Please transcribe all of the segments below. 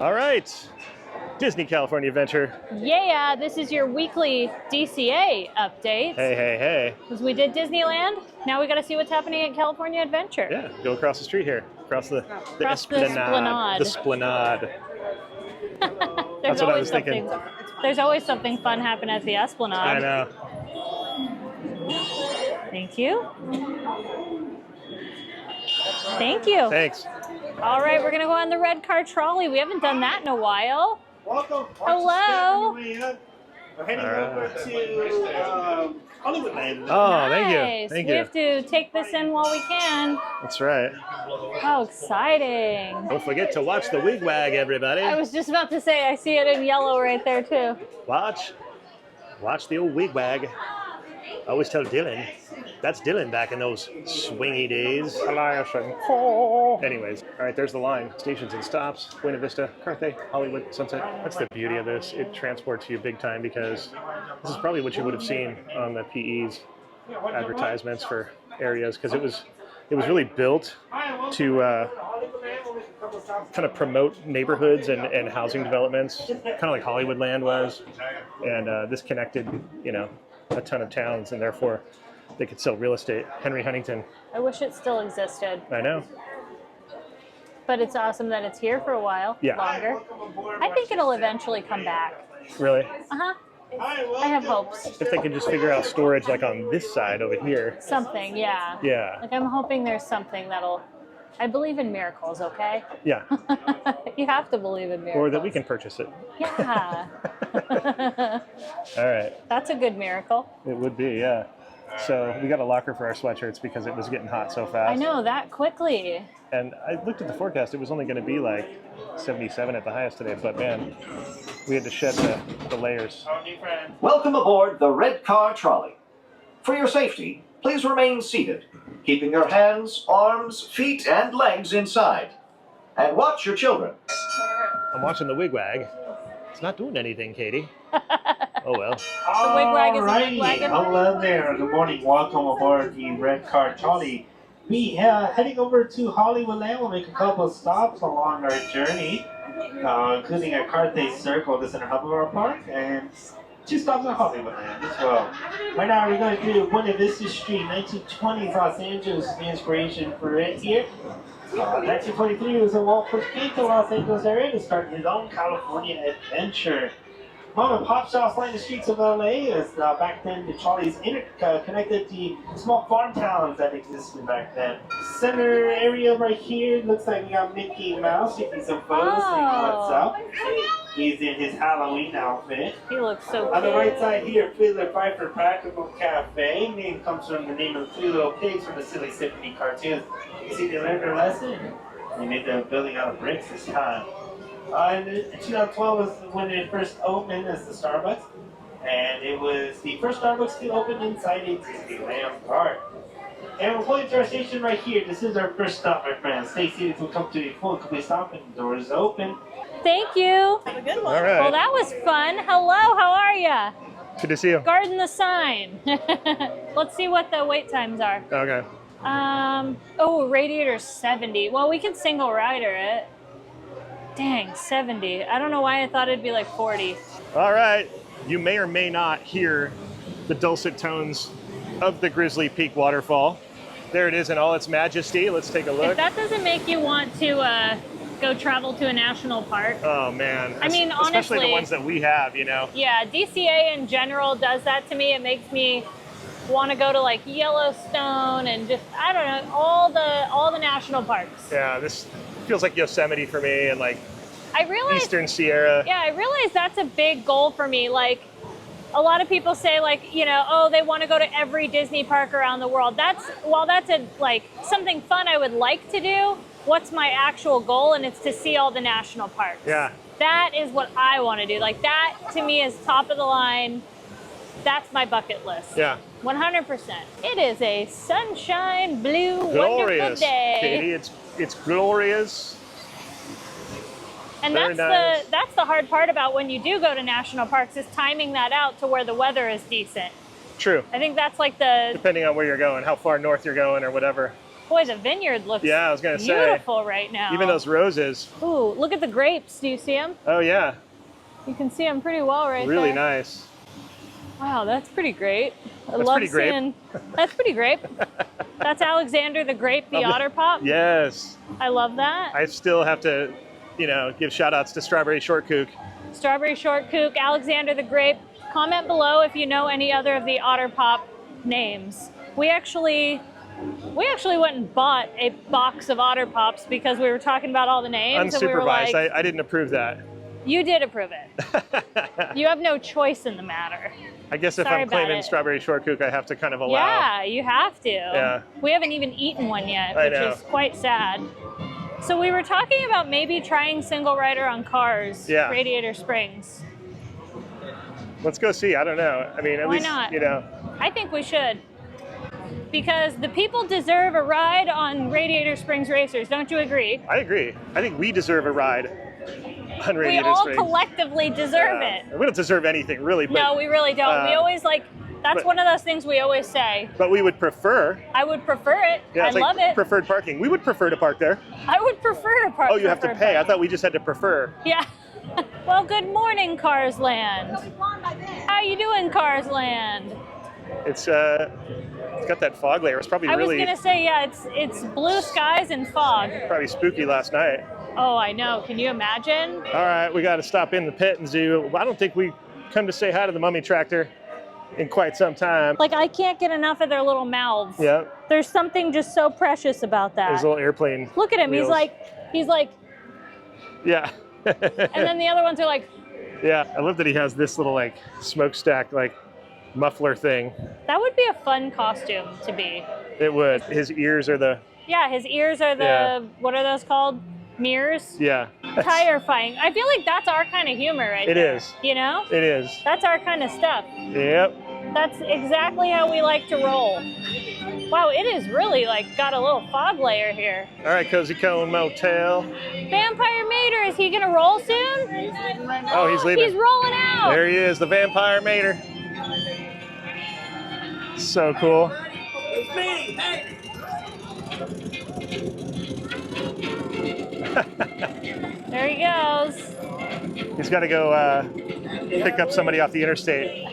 All right, Disney California Adventure. Yeah, this is your weekly DCA update. Hey. Because we did Disneyland, now we got to see what's happening at California Adventure. Yeah, go across the street here, across the Esplanade. The Esplanade. That's what I was thinking. There's always something fun happen at the Esplanade. I know. Thank you. Thank you. Thanks. All right, we're gonna go on the red car trolley. We haven't done that in a while. Welcome. Hello. We're heading over to Hollywoodland. Oh, Nice. thank We you. have to take this in while we can. That's right. How exciting. Don't forget to watch the wigwag, everybody. I was just about to say, I see it in yellow right there too. Watch the old wigwag. I always tell Dylan, that's Dylan back in those swingy days. Anyways, all right, there's the line. Stations and stops, Buena Vista, Carthay, Hollywood, Sunset. That's the beauty of this. It transports you big time because this is probably what you would have seen on the PE's advertisements for areas, because it was really built to kind of promote neighborhoods and housing developments, kind of like Hollywoodland was. And this connected, a ton of towns, and therefore they could sell real estate. Henry Huntington. I wish it still existed. I know. But it's awesome that it's here for a while, Yeah. longer. I think it'll eventually come back. Really? Uh-huh. I have hopes. If they could just figure out storage like on this side over here. Something, yeah. Yeah. Like I'm hoping there's something that'll... I believe in miracles, okay? Yeah. You have to believe in miracles. Or that we can purchase it. Yeah. All right. That's a good miracle. It would be, yeah. So we got a locker for our sweatshirts because it was getting hot so fast. I know, that quickly. And I looked at the forecast. It was only going to be like 77 at the highest today. But man, we had to shed the layers. Welcome aboard the Red Car Trolley. For your safety, please remain seated, keeping your hands, arms, feet, and legs inside. And watch your children. I'm watching the wigwag. It's not doing anything, Katie. Oh well. wigwag is a Alrighty. wigwagon. Hello there. Good morning. Welcome aboard the Red Car Trolley. We heading over to Hollywoodland. We'll make a couple of stops along our journey, including a Carthay Circle, the center hub of our park, and 2 stops at Hollywoodland as well. Right now we're going through Buena Vista Street, 1920s Los Angeles, the inspiration for it here. 1923 was when Walt first came to Los Angeles area to start his own California adventure. Mom and pop shops line the streets of LA, as back then the trolleys connected the small farm towns that existed back then. Center area right here looks like we got Mickey Mouse taking some photos, saying what's up. He's in his Halloween outfit. He looks so cute. On the right side here, Fiddler Piper Practical Cafe. Name comes from the name of 3 little pigs from the Silly Symphony cartoons. You see, they learned their lesson. They made the building out of bricks this time. And 2012 was when it first opened as the Starbucks. And it was the first Starbucks to open inside a Disneyland park. And we're pulling to our station right here. This is our first stop, my friends. Stay seated to come to a full complete stop and the doors open. Thank you. All right. Well, that was fun. Hello, how are ya? Good to see you. Guarding the sign. Let's see what the wait times are. Okay. Oh, Radiator 70. Well, we can single rider it. Dang, 70. I don't know why I thought it'd be like 40. All right. You may or may not hear the dulcet tones of the Grizzly Peak waterfall. There it is in all its majesty. Let's take a look. If that doesn't make you want to go travel to a national park. Oh man. I mean, especially honestly, the ones that we have, Yeah, DCA in general does that to me. It makes me want to go to like Yellowstone and just, I don't know, all the national parks. Yeah, this feels like Yosemite for me, and like I realize, Eastern Sierra. Yeah, I realize that's a big goal for me. Like, a lot of people say like, oh, they want to go to every Disney park around the world. While that's something fun I would like to do, what's my actual goal? And it's to see all the national parks. Yeah. That is what I want to do. Like, that to me is top of the line. That's my bucket list. Yeah. 100%. It is a sunshine blue wonderful Glorious, day. Katie. It's glorious. And Very that's nice. the hard part about when you do go to national parks, is timing that out to where the weather is decent. True. I think that's like the... Depending on where you're going, how far north you're going or whatever. Boy, the vineyard looks Yeah, I was gonna say, beautiful right now. Even those roses. Ooh, look at the grapes. Do you see them? Oh yeah, You can see them pretty well right really there. nice. Wow, that's pretty great. I That's love pretty grape. seeing. That's pretty grape. That's Alexander the Grape, the Otter Pop. Yes. I love that. I still have to, give shout outs to Strawberry Shortcook. Strawberry Shortcook, Alexander the Grape. Comment below if you know any other of the Otter Pop names. We actually went and bought a box of Otter Pops because we were talking about all the names. Unsupervised. And we were like, I didn't approve that. You did approve it. You have no choice in the matter. I guess if Sorry I'm about claiming it. Strawberry Shortcook, I have to kind of allow. Yeah, you have to. Yeah. We haven't even eaten one yet, I which know. is quite sad. So we were talking about maybe trying single rider on Cars, Yeah. Radiator Springs. Let's go see. I don't know. I mean, at Why least, not? you know. I think we should. Because the people deserve a ride on Radiator Springs Racers, don't you agree? I agree. I think we deserve a ride on We Radiator all Springs. collectively deserve it. We don't deserve anything, really. But, No, we really don't. We always that's but- one of those things we always say. But we would prefer. I would prefer it. Yeah, I it's like love it. preferred parking. We would prefer to park there. I would prefer to park. Oh, you have to preferred pay. I parking. thought we just had to prefer. Yeah. Well, good morning, Cars Land. How you doing, Cars Land? It's got that fog layer. It's probably I was really gonna say, yeah, it's blue skies and fog. probably spooky last night. Oh, I know. Can you imagine? All right, we got to stop in the pet and zoo. I don't think we come to say hi to the mummy tractor in quite some time. Like, I can't get enough of their little mouths. Yeah, There's something just so precious about that. his little airplane. Look at him. wheels. He's like, Yeah. and then the other ones are like, Yeah, I love that he has this little like smokestack like muffler thing. that would be a fun costume to be. It would. His ears are the Yeah, his ears are the, Yeah. what are those called? Mirrors? yeah. Terrifying. I feel like that's our kind of humor right It there. is. You know? It is. That's our kind of stuff. Yep. That's exactly how we like to roll. Wow, it is really like got a little fog layer here. All right, Cozy Cone Motel. Vampire Mater, is he gonna roll soon? Oh, he's leaving. He's rolling out. There he is, the Vampire Mater. So cool. There he goes. He's got to go pick up somebody off the interstate.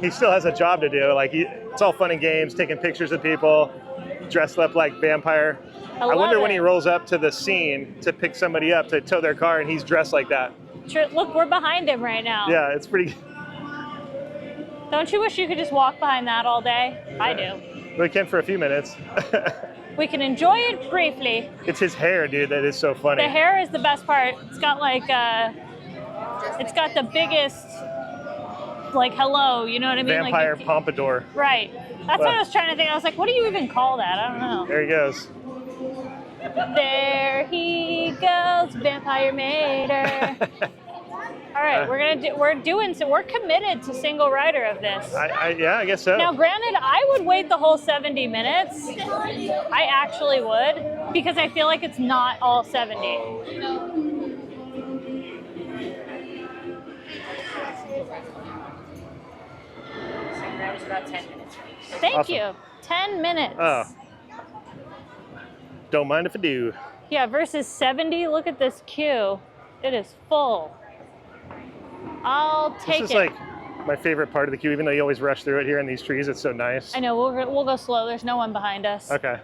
He still has a job to do. Like it's all fun and games, taking pictures of people dressed up like vampire. I love wonder when it. he rolls up to the scene to pick somebody up to tow their car, and he's dressed like that. Look, we're behind him right now. Yeah, it's pretty. Don't you wish you could just walk behind that all day? I do. We can for a few minutes. We can enjoy it briefly. It's his hair, dude, that is so funny. The hair is the best part. It's got like it's got the biggest like hello, you know what I mean? Vampire like pompadour. Right. That's what I was trying to think. I was like, what do you even call that? I don't know. There he goes. There he goes, Vampire Mater. All right, we're committed to single rider of this. Yeah, I guess so. Now, granted, I would wait the whole 70 minutes. I actually would, because I feel like it's not all 70. Thank Awesome. you. 10 minutes. Oh. Don't mind if I do. Yeah, versus 70. Look at this queue. It is full. I'll take This is it. like my favorite part of the queue, even though you always rush through it here in these trees. It's so nice. I know, we'll go slow. There's no one behind us. Okay.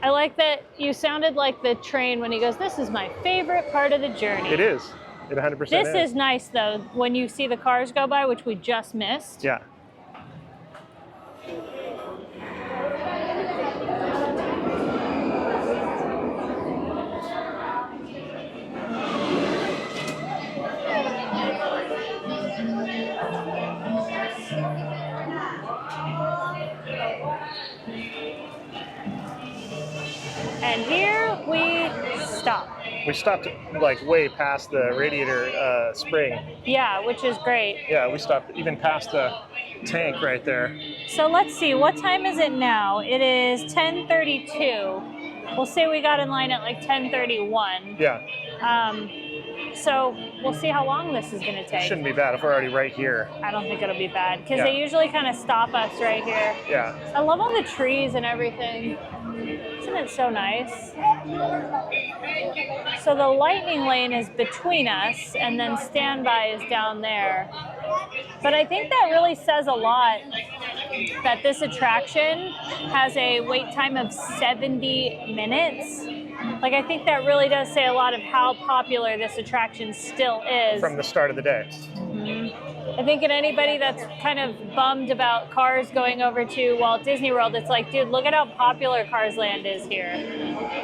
I like that you sounded like the train when he goes, this is my favorite part of the journey. It is. It 100% This is nice, though, when you see the cars go by, which we just missed. Yeah. And here we stop. We stopped like way past the Radiator spring. Yeah, which is great. Yeah, we stopped even past the tank right there. So let's see, what time is it now? It is 10:32. We'll say we got in line at like 10:31. Yeah. So we'll see how long this is going to take. Shouldn't be bad if we're already right here. I don't think it'll be bad because Yeah. they usually kind of stop us right here. Yeah. I love all the trees and everything. Isn't it so nice? So the lightning lane is between us and then standby is down there. But I think that really says a lot that this attraction has a wait time of 70 minutes. Like, I think that really does say a lot of how popular this attraction still is. From the start of the day. I think in anybody that's kind of bummed about Cars going over to Walt Disney World, it's like, dude, look at how popular Cars Land is here.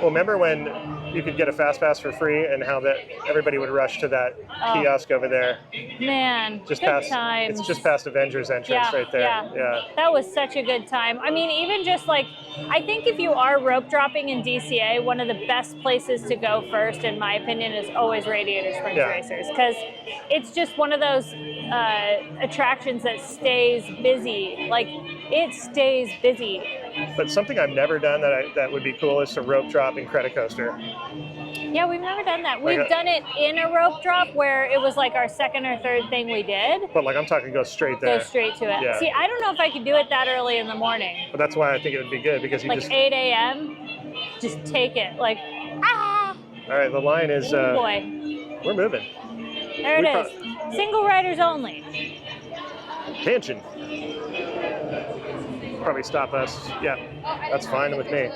Well, remember when you could get a fast pass for free and how that everybody would rush to that kiosk over there? Man, Just good past, times. it's just past Avengers entrance right there. Yeah. That was such a good time. I mean, even just like, I think if you are rope dropping in DCA, one of the best places to go first, in my opinion, is always Radiator Springs Racers, because it's just one of those attractions that stays busy. Like, it stays busy. But something I've never done that would be cool is to rope drop in Credit Coaster. Yeah, we've never done that. We've done it in a rope drop where it was like our second or third thing we did. But like, I'm talking go straight there. Go straight to it. Yeah. See, I don't know if I could do it that early in the morning. But that's why I think it would be good, because you Like just... 8 a.m., just take it. Like, ah! All right, the line is... Oh boy. We're moving. There it is. Single riders only. Tension. Probably stop us. Yeah, that's fine with me.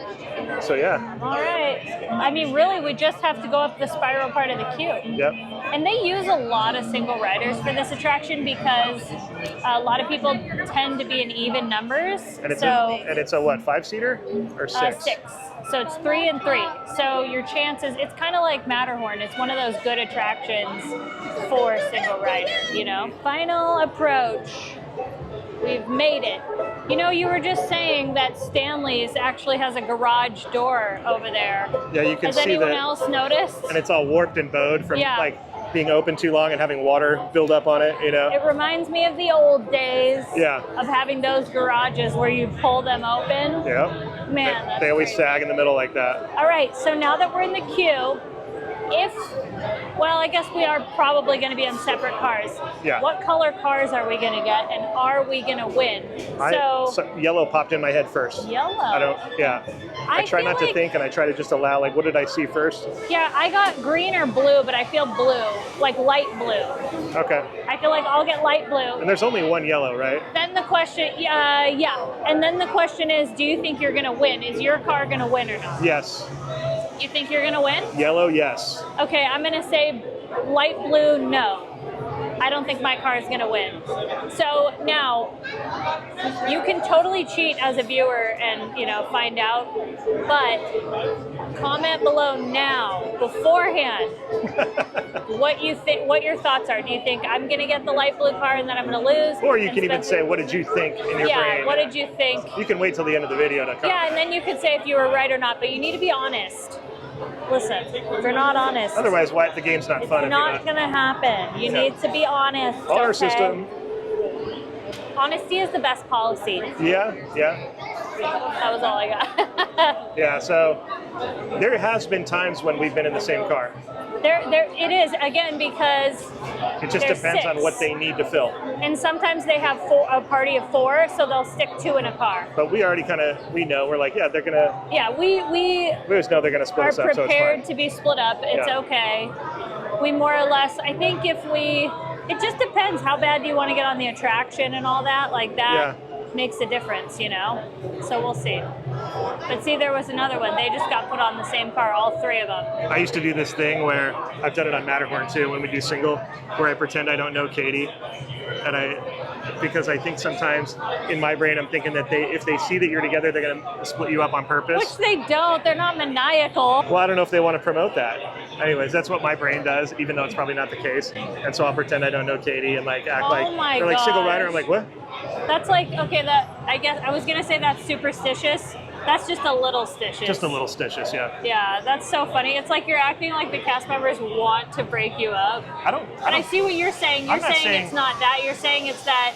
So yeah. All right. I mean, really, we just have to go up the spiral part of the queue. Yep. And they use a lot of single riders for this attraction because a lot of people tend to be in even numbers. And it's a what, 5-seater or 6? 6. So it's 3 and 3. So your chances, it's kind of like Matterhorn. It's one of those good attractions for single rider, you know? Final approach. We've made it. You know, you were just saying that Stanley's actually has a garage door over there. Yeah, you can Has see anyone that. else noticed? And it's all warped and bowed from Yeah. like being open too long and having water build up on it, you know? It reminds me of the old days Yeah. of having those garages where you pull them open. Yeah. Man, that's They always crazy. sag in the middle like that. All right, so now that we're in the queue, I guess we are probably going to be on separate cars. Yeah. What color cars are we going to get, and are we going to win? So yellow popped in my head first. Yellow. I try feel not to like- think, and I try to just allow, like, what did I see first? Yeah, I got green or blue, but I feel blue, like light blue. Okay. I feel like I'll get light blue. And there's only one yellow, right? Then the question, and then the question is, do you think you're going to win? Is your car going to win or not? Yes. You think you're going to win? Yellow, yes. Okay, I'm going to say light blue, no. I don't think my car is going to win. So now, you can totally cheat as a viewer and, find out, but comment below now, beforehand, what you think, what your thoughts are. Do you think I'm going to get the light blue car and then I'm going to lose? Or you And can even say, what did you think in your brain? What did you think? You can wait till the end of the video to comment. Yeah, and then you could say if you were right or not, but you need to be honest. Listen, if you're not honest, Otherwise, the game's not fun. it's not going to happen. You need to be honest. Honor okay? system. Honesty is the best policy. Yeah. That was all I got. Yeah, so there has been times when we've been in the same car. There, it is, again, because It just there's depends on 6. what they need to fill. And sometimes they have a party of 4, so they'll stick 2 in a car. But we already we know, we're like, yeah, they're going to, Yeah, we just know they're going to split are us up, so it's prepared fine. to be split up. It's Yeah. okay. We more or less, I think it just depends how bad do you want to get on the attraction and all that. Like that makes a difference, So we'll see. But see, there was another one. They just got put on the same car, all 3 of them. I used to do this thing where, I've done it on Matterhorn too, when we do single, where I pretend I don't know Katie. Because I think sometimes in my brain I'm thinking that if they see that you're together, they're going to split you up on purpose. Which they don't. They're not maniacal. Well, I don't know if they want to promote that. Anyways, that's what my brain does, even though it's probably not the case. And so I'll pretend I don't know Katie and act my they're like single gosh. rider. I'm like, what? That's like, okay, I guess I was going to say that's superstitious. That's just a little stitious. Just a little stitious, yeah. Yeah, that's so funny. It's like you're acting like the cast members want to break you up. I don't. But I see what you're saying. You're I'm not saying saying- it's not that. You're saying it's that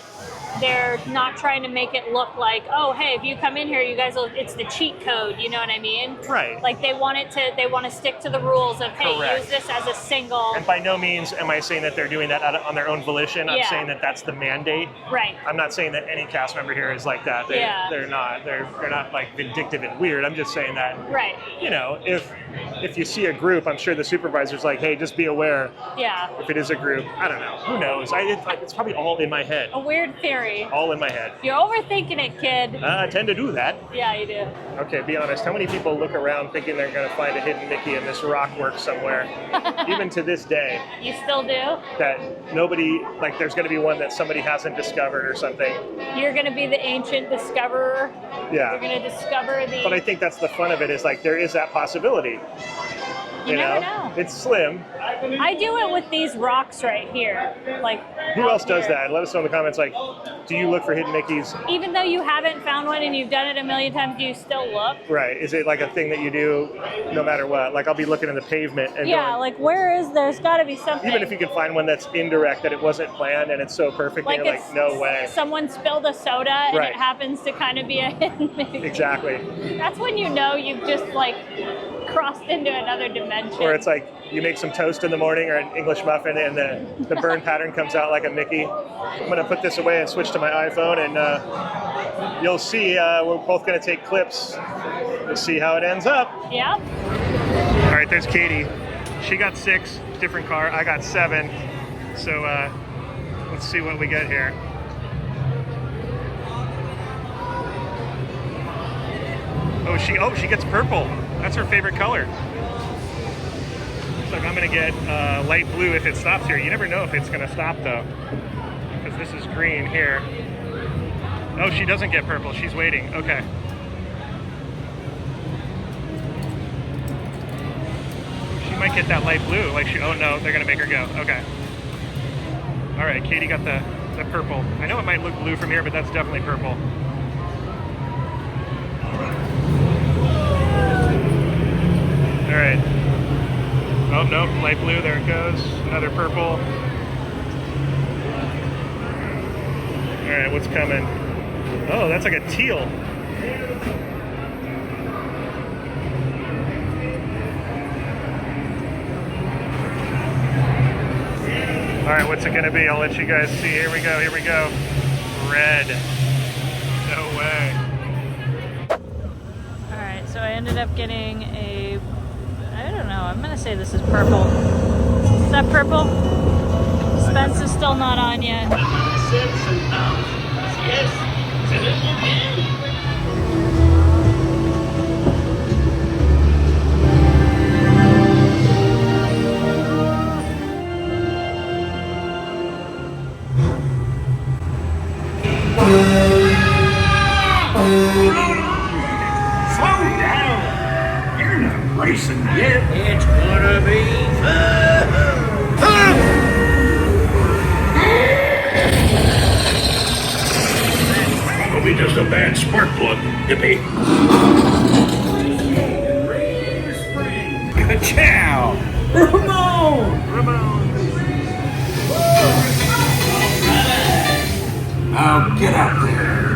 they're not trying to make it look like, oh, hey, if you come in here, you guys will, it's the cheat code, you know what I mean? Right. Like they want to stick to the rules of, hey, Correct. use this as a single. And by no means am I saying that they're doing that on their own volition. I'm Yeah. saying that that's the mandate. Right. I'm not saying that any cast member here is like that. They're not. They're not like vindictive and weird. I'm just saying that. Right. You know, if you see a group, I'm sure the supervisor's like, hey, just be aware. Yeah. If it is a group, I don't know. Who knows? It's probably all in my head. A weird theory. All in my head. You're overthinking it, kid. I tend to do that. Yeah, you do. Okay, be honest. How many people look around thinking they're going to find a hidden Mickey in this rock work somewhere? Even to this day. You still do? That nobody, like there's going to be one that somebody hasn't discovered or something. You're going to be the ancient discoverer. Yeah. You're going to discover the... But I think that's the fun of it, is like there is that possibility. You never know. It's slim. I do it with these rocks right here. Like, Who else does here. that? Let us know in the comments, like, do you look for hidden Mickeys? Even though you haven't found one and you've done it a million times, do you still look? Right. Is it like a thing that you do no matter what? Like I'll be looking in the pavement and Yeah, going, like there's got to be something. even if you can find one that's indirect, that it wasn't planned and it's so perfect, like and you're it's like, no way. someone spilled a soda and Right. it happens to kind of be a hidden Mickey. Exactly. That's when you know you've just like crossed into another dimension. Or it's like you make some toast in the morning or an English muffin and the burn pattern comes out like a Mickey. I'm going to put this away and switch to my iPhone, and you'll see we're both going to take clips to see how it ends up. Yep. All right, there's Katie. She got 6, different car. I got 7. So let's see what we get here. Oh, she gets purple. That's her favorite color. Looks like I'm gonna get light blue if it stops here. You never know if it's gonna stop though, because this is green here. Oh, she doesn't get purple. She's waiting. Okay. She might get that light blue. Like oh no, they're gonna make her go. Okay. All right, Katie got the purple. I know it might look blue from here, but that's definitely purple. All right. Oh, no, light blue, there it goes. Another purple. All right, what's coming? Oh, that's like a teal. All right, what's it gonna be? I'll let you guys see. Here we go, here we go. Red. No way. All right, so I ended up getting a, I don't know, I'm gonna say this is purple. Is that purple? Spence is still not on yet. Slow down! You're not racing yet. It's gonna be fun! It'll be just a bad spark plug, Yippee. Ka-chow! Ramon! Now get out there.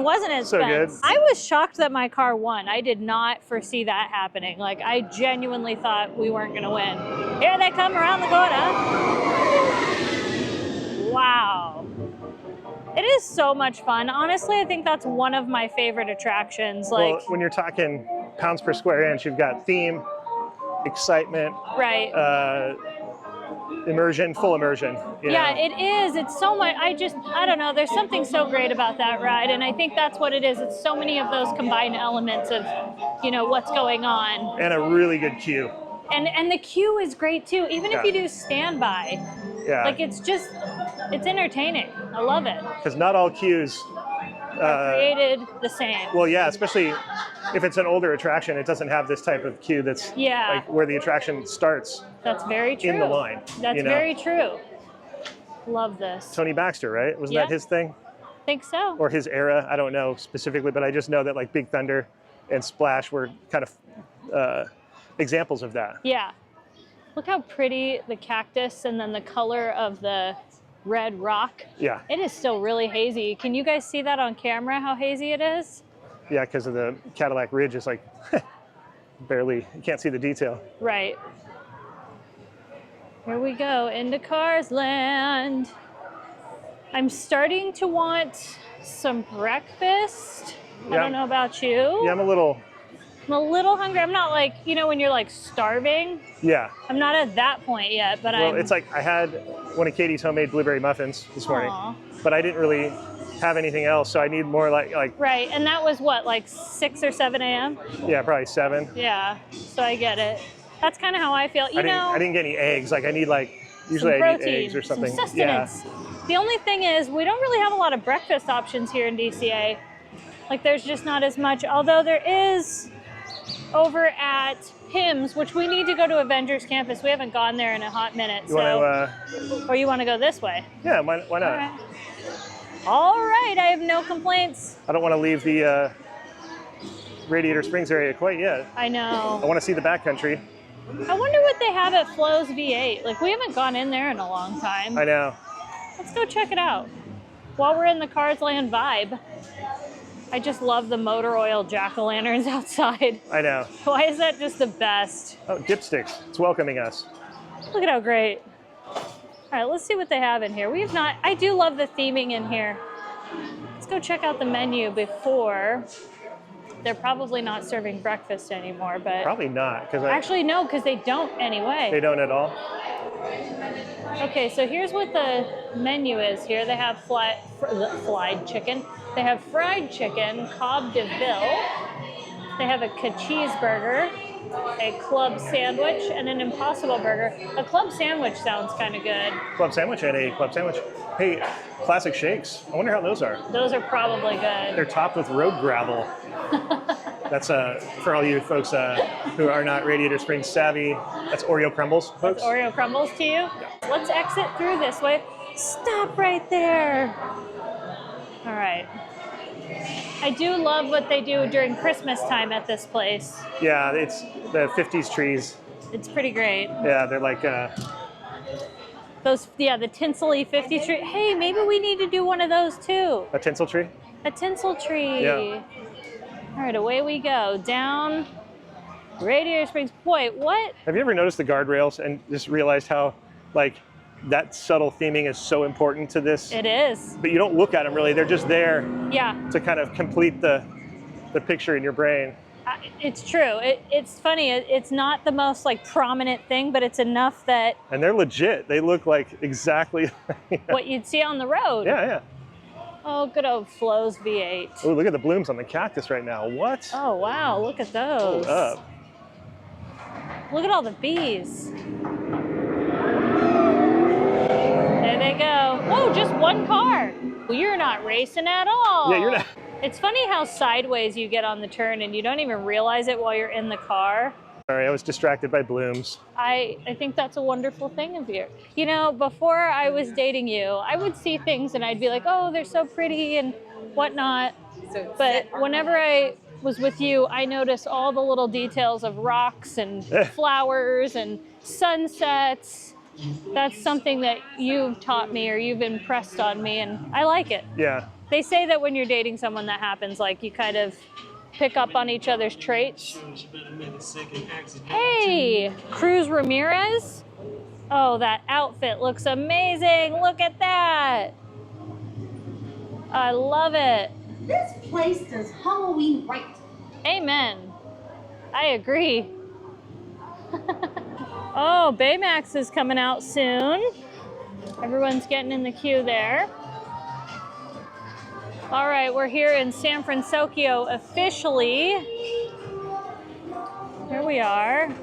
engine, wasn't it, So Spence? good. I was shocked that my car won. I did not foresee that happening. Like, I genuinely thought we weren't going to win. Here they come around the corner. Wow. It is so much fun. Honestly, I think that's one of my favorite attractions. Like, Well, when you're talking pounds per square inch, you've got theme, excitement, right. immersion, full immersion. You Yeah, know? it is. It's so much. I don't know. There's something so great about that ride. And I think that's what it is. It's so many of those combined elements of, you know, what's going on. And a really good queue. And the queue is great too. Even if you do standby, Yeah. like it's entertaining. I love it. Because not all queues Created the same. well, yeah, especially if it's an older attraction, it doesn't have this type of queue that's like where the attraction starts That's very true. in the line. That's you know? very true. Love this. Tony Baxter, right? Wasn't Yeah. that his thing? Think so. Or his era? I don't know specifically, but I just know that like Big Thunder and Splash were kind of examples of that. Yeah. Look how pretty the cactus and then the color of the red rock. Yeah. It is still really hazy. Can you guys see that on camera, how hazy it is? Yeah, because of the Cadillac Ridge is like barely, you can't see the detail. Right. Here we go, into Cars Land. I'm starting to want some breakfast. I Yeah. don't know about you. Yeah, I'm a little, hungry. I'm not like, you know, when you're like starving. yeah. I'm not at that point yet, but Well, I'm. it's like I had one of Katie's homemade blueberry muffins this morning, Aw. but I didn't really have anything else, so I need more like Right, and that was what, like 6 or 7 a.m.? yeah, probably 7. Yeah, so I get it. That's kind of how I feel. You know, I didn't get any eggs. Like I need like usually some I need protein, eggs or something. some sustenance. The only thing is, we don't really have a lot of breakfast options here in DCA. Like, there's just not as much. Although there is over at Pim's, which we need to go to Avengers Campus. We haven't gone there in a hot minute. You want or you want to go this way? yeah, why not? All right. All right, I have no complaints. I don't want to leave the Radiator Springs area quite yet. I know. I want to see the backcountry. I wonder what they have at Flo's V8. Like, we haven't gone in there in a long time. I know. Let's go check it out. While we're in the Cars Land vibe. I just love the motor oil jack-o'-lanterns outside. I know. Why is that just the best? Oh, dipsticks. It's welcoming us. Look at how great. All right, let's see what they have in here. We have not, I do love the theming in here. Let's go check out the menu before. They're probably not serving breakfast anymore, but. Probably not, because Actually, no, because they don't anyway. they don't at all. Okay, so here's what the menu is here. They have fried chicken. They have fried chicken, Cobb de Ville. They have a cheeseburger, a club sandwich, and an Impossible Burger. A club sandwich sounds kind of good. Club sandwich and a club sandwich. Hey, classic shakes. I wonder how those are. Those are probably good. They're topped with road gravel. That's for all you folks who are not Radiator Springs savvy. That's Oreo crumbles, folks. Oreo crumbles to you? Yeah. Let's exit through this way. Stop right there. All right. I do love what they do during Christmas time at this place. Yeah, it's the 50s trees. It's pretty great. Yeah, they're like The tinsel-y 50 tree. Hey, maybe we need to do one of those too. a tinsel tree. A tinsel tree. Yeah. All right, away we go. Down Radiator Springs. Boy, what? Have you ever noticed the guardrails and just realized how, like, that subtle theming is so important to this? It is. But you don't look at them really. They're just there Yeah, to kind of complete the picture in your brain. it's true. It's funny. It's not the most like prominent thing, but it's enough that And they're legit. They look like exactly. what you'd see on the road. Yeah, yeah. Oh, good old Flo's V8. Oh, look at the blooms on the cactus right now. What? Oh, wow. Look at those. Hold up. Look at all the bees. There they go. Whoa, just one car. Well, you're not racing at all. Yeah, you're not. It's funny how sideways you get on the turn and you don't even realize it while you're in the car. Sorry, I was distracted by blooms. I think that's a wonderful thing of you. You know, before I was dating you, I would see things and I'd be like, oh, they're so pretty and whatnot. But whenever I was with you, I noticed all the little details of rocks and flowers and sunsets. That's something that you've taught me or you've impressed on me, and I like it. Yeah. They say that when you're dating someone that happens, like you kind of pick up on each other's traits. Hey, Cruz Ramirez. Oh, that outfit looks amazing. Look at that. I love it. This place does Halloween right. Amen. I agree. Oh, Baymax is coming out soon. Everyone's getting in the queue there. All right, we're here in San Francisco officially. Here we are.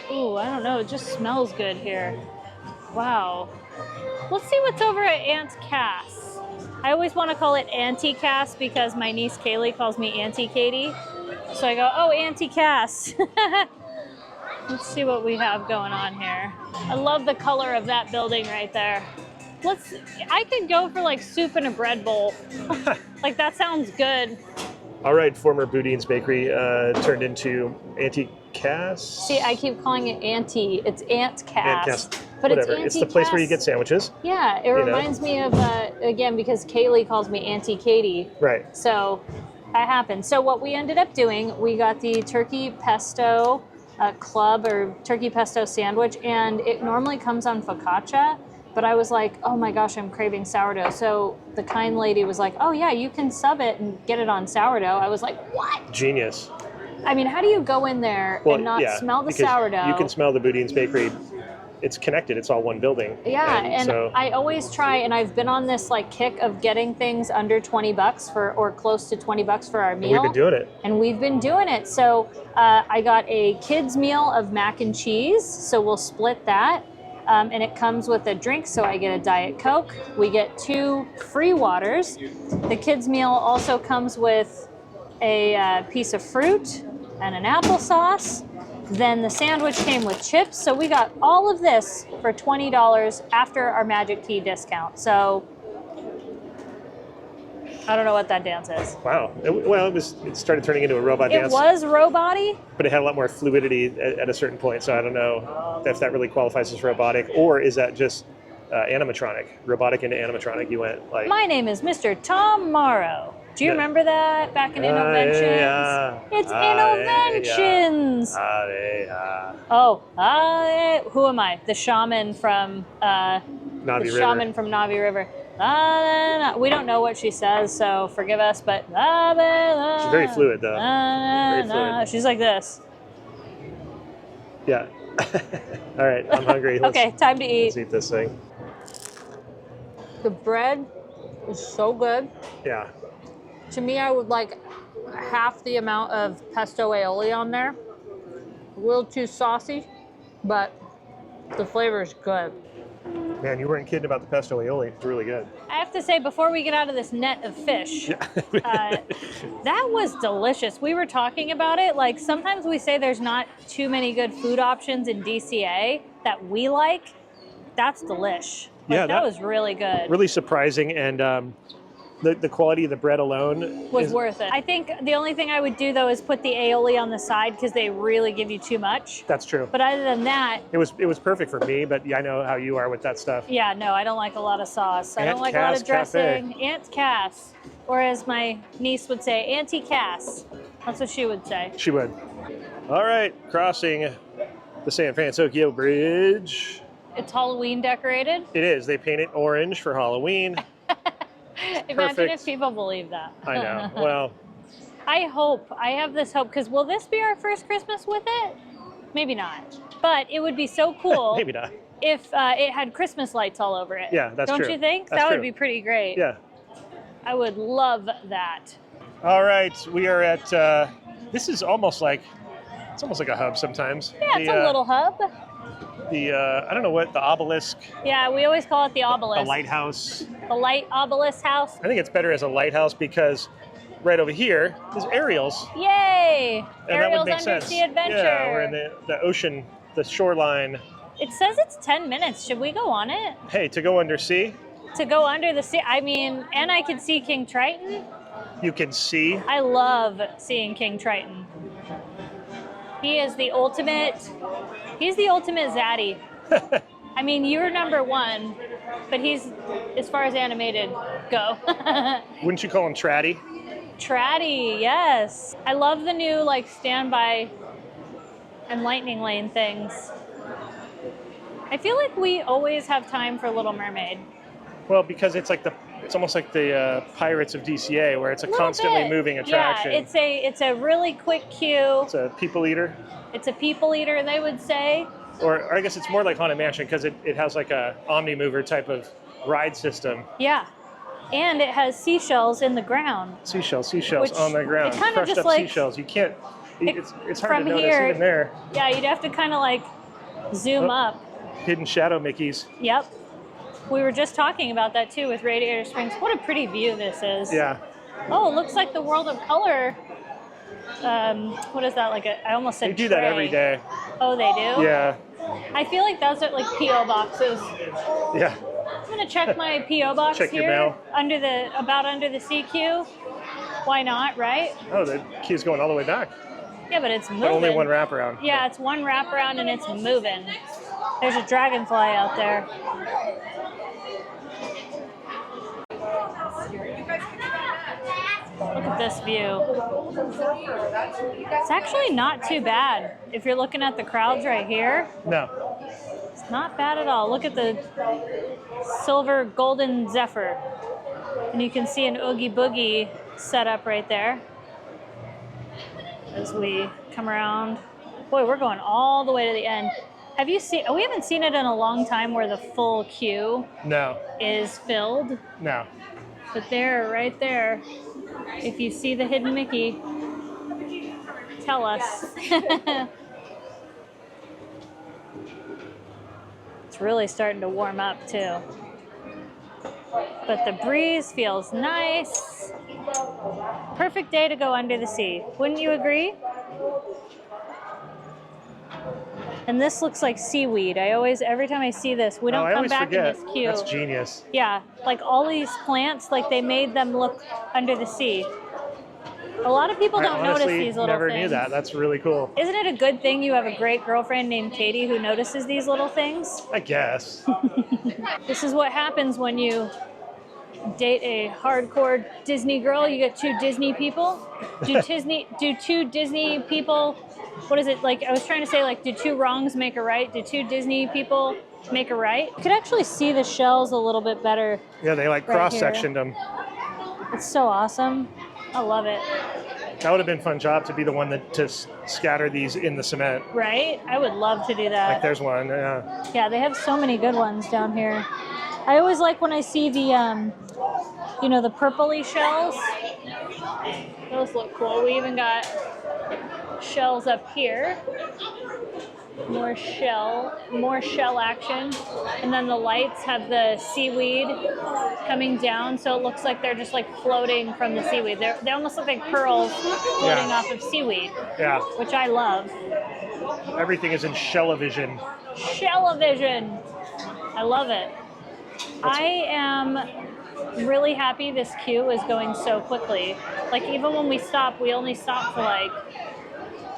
Ooh, I don't know, it just smells good here. Wow. Let's see what's over at Aunt Cass. I always want to call it Auntie Cass because my niece Kaylee calls me Auntie Katie. So I go, oh, Auntie Cass. Let's see what we have going on here. I love the color of that building right there. I could go for like soup and a bread bowl. Like that sounds good. All right, former Boudin's Bakery turned into Auntie Cass. See, I keep calling it Auntie. It's Aunt Cass. Aunt Cass. But whatever. It's It's the place where you get sandwiches. Yeah, it reminds me of, again, because Kaylee calls me Auntie Katie. Right. So that happened. So what we ended up doing, we got the turkey pesto club or turkey pesto sandwich, and it normally comes on focaccia. But I was like, oh my gosh, I'm craving sourdough. So the kind lady was like, oh yeah, you can sub it and get it on sourdough. I was like, what? Genius. I mean, how do you go in there and not smell the because sourdough? You can smell the Boudin's Bakery. It's connected. It's all one building. Yeah, and so I always try, and I've been on this like kick of getting things under $20 or close to $20 for our meal. we've been doing it. And we've been doing it. So I got a kid's meal of mac and cheese. So we'll split that. And it comes with a drink, so I get a Diet Coke. We get 2 free waters. The kids' meal also comes with a piece of fruit and an applesauce. Then the sandwich came with chips. So we got all of this for $20 after our Magic Key discount. So I don't know what that dance is. Wow. It started turning into a robot dance. It was robot-y? But it had a lot more fluidity at a certain point, so I don't know if that really qualifies as robotic, or is that just animatronic? Robotic into animatronic, you went like... My name is Mr. Tom Morrow. Do you remember that back in Innoventions? It's Innoventions! Who am I? The shaman from Navi River. We don't know what she says, so forgive us, but... She's very fluid, though. Very fluid. She's like this. Yeah. All right, I'm hungry. Okay, time to eat. Let's eat this thing. The bread is so good. Yeah. To me, I would like half the amount of pesto aioli on there. A little too saucy, but the flavor is good. Man, you weren't kidding about the pesto aioli. It's really good. I have to say, before we get out of this net of fish, that was delicious. We were talking about it. Like, sometimes we say there's not too many good food options in DCA that we like. That's delish. Like, that was really good. Really surprising, and the quality of the bread alone was worth it. I think the only thing I would do, though, is put the aioli on the side because they really give you too much. That's true. But other than that... It was perfect for me, but I know how you are with that stuff. Yeah, no, I don't like a lot of sauce. I Aunt don't like Cass a lot of dressing. Cafe. Aunt Cass. Or as my niece would say, Auntie Cass. That's what she would say. She would. All right, crossing the San Francisco Bridge. It's Halloween decorated? It is. They paint it orange for Halloween. Imagine if people believe that. I know. Well, I have this hope, because will this be our first Christmas with it? Maybe not. But it would be so cool. Maybe not. If it had Christmas lights all over it. Yeah, that's true. Don't you think? That's that true. would be pretty great. Yeah. I would love that. All right, we are at, this is almost like a hub sometimes. Yeah, it's a little hub. I don't know what, the obelisk. Yeah, we always call it the obelisk. The lighthouse. The light obelisk house. I think it's better as a lighthouse because right over here is Ariel's. Yay! And Ariel's that would make Undersea sense. Adventure. Yeah, we're in the ocean, the shoreline. It says it's 10 minutes. Should we go on it? Hey, to go undersea? To go under the sea. I mean, and I can see King Triton. You can see. I love seeing King Triton. He is the ultimate. He's the ultimate zaddy. I mean, you're number one. but he's, as far as animated go. Wouldn't you call him Tratty? Tratty, yes. I love the new like standby and lightning lane things. I feel like we always have time for Little Mermaid. Well, because it's almost like the Pirates of DCA, where it's a constantly moving attraction. Yeah, it's a really quick queue. It's a people eater. It's a people eater, they would say. Or I guess it's more like Haunted Mansion because it has like a Omni-Mover type of ride system. Yeah. And it has seashells in the ground. Seashells Which on the ground. it kinda Crushed just up like- seashells. You can't, it's hard from to notice here, even there. Yeah, you'd have to kind of like zoom up. Hidden shadow Mickeys. Yep. We were just talking about that too with Radiator Springs. What a pretty view this is. Yeah. Oh, it looks like the World of Color. What is that? I almost said They do that tray. every day. Oh, they do? Yeah. I feel like those are like P.O. boxes. Yeah. I'm gonna check my P.O. box Check your here mail. under the CQ. Why not, right? Oh, the queue's going all the way back. Yeah, but it's moving. But only one wraparound. Yeah, it's one wraparound and it's moving. There's a dragonfly out there. Look at this view. It's actually not too bad. If you're looking at the crowds right here, No. it's not bad at all. Look at the silver golden zephyr. And you can see an Oogie Boogie set up right there. As we come around. Boy, we're going all the way to the end. Have you seen, we haven't seen it in a long time where the full queue No. is filled. No. But there, right there, if you see the hidden Mickey, tell us. It's really starting to warm up too. But the breeze feels nice. Perfect day to go under the sea. Wouldn't you agree? And this looks like seaweed. Every time I see this, we don't I come always back forget. in this queue. That's genius. Yeah, like all these plants, like they made them look under the sea. A lot of people don't I notice honestly these little never things. knew that. That's really cool. Isn't it a good thing you have a great girlfriend named Katie who notices these little things? I guess. This is what happens when you date a hardcore Disney girl. You get two Disney people. Do two Disney people, what is it? Like, I was trying to say, like, do two wrongs make a right? Do two Disney people make a right? You could actually see the shells a little bit better. Yeah, they like Right cross-sectioned them. It's so awesome. I love it. That would have been a fun job to be the one to scatter these in the cement. Right? I would love to do that. Like there's one. Yeah. Yeah, they have so many good ones down here. I always like when I see the, the purpley shells. Those look cool. We even got shells up here. More shell action. And then the lights have the seaweed coming down, so it looks like they're just like floating from the seaweed. They almost look like pearls floating off of seaweed. Yeah. Which I love. Everything is in Shell-O-Vision. Shell-O-Vision. I love it. I am really happy this queue is going so quickly. Like, even when we stop, we only stop for like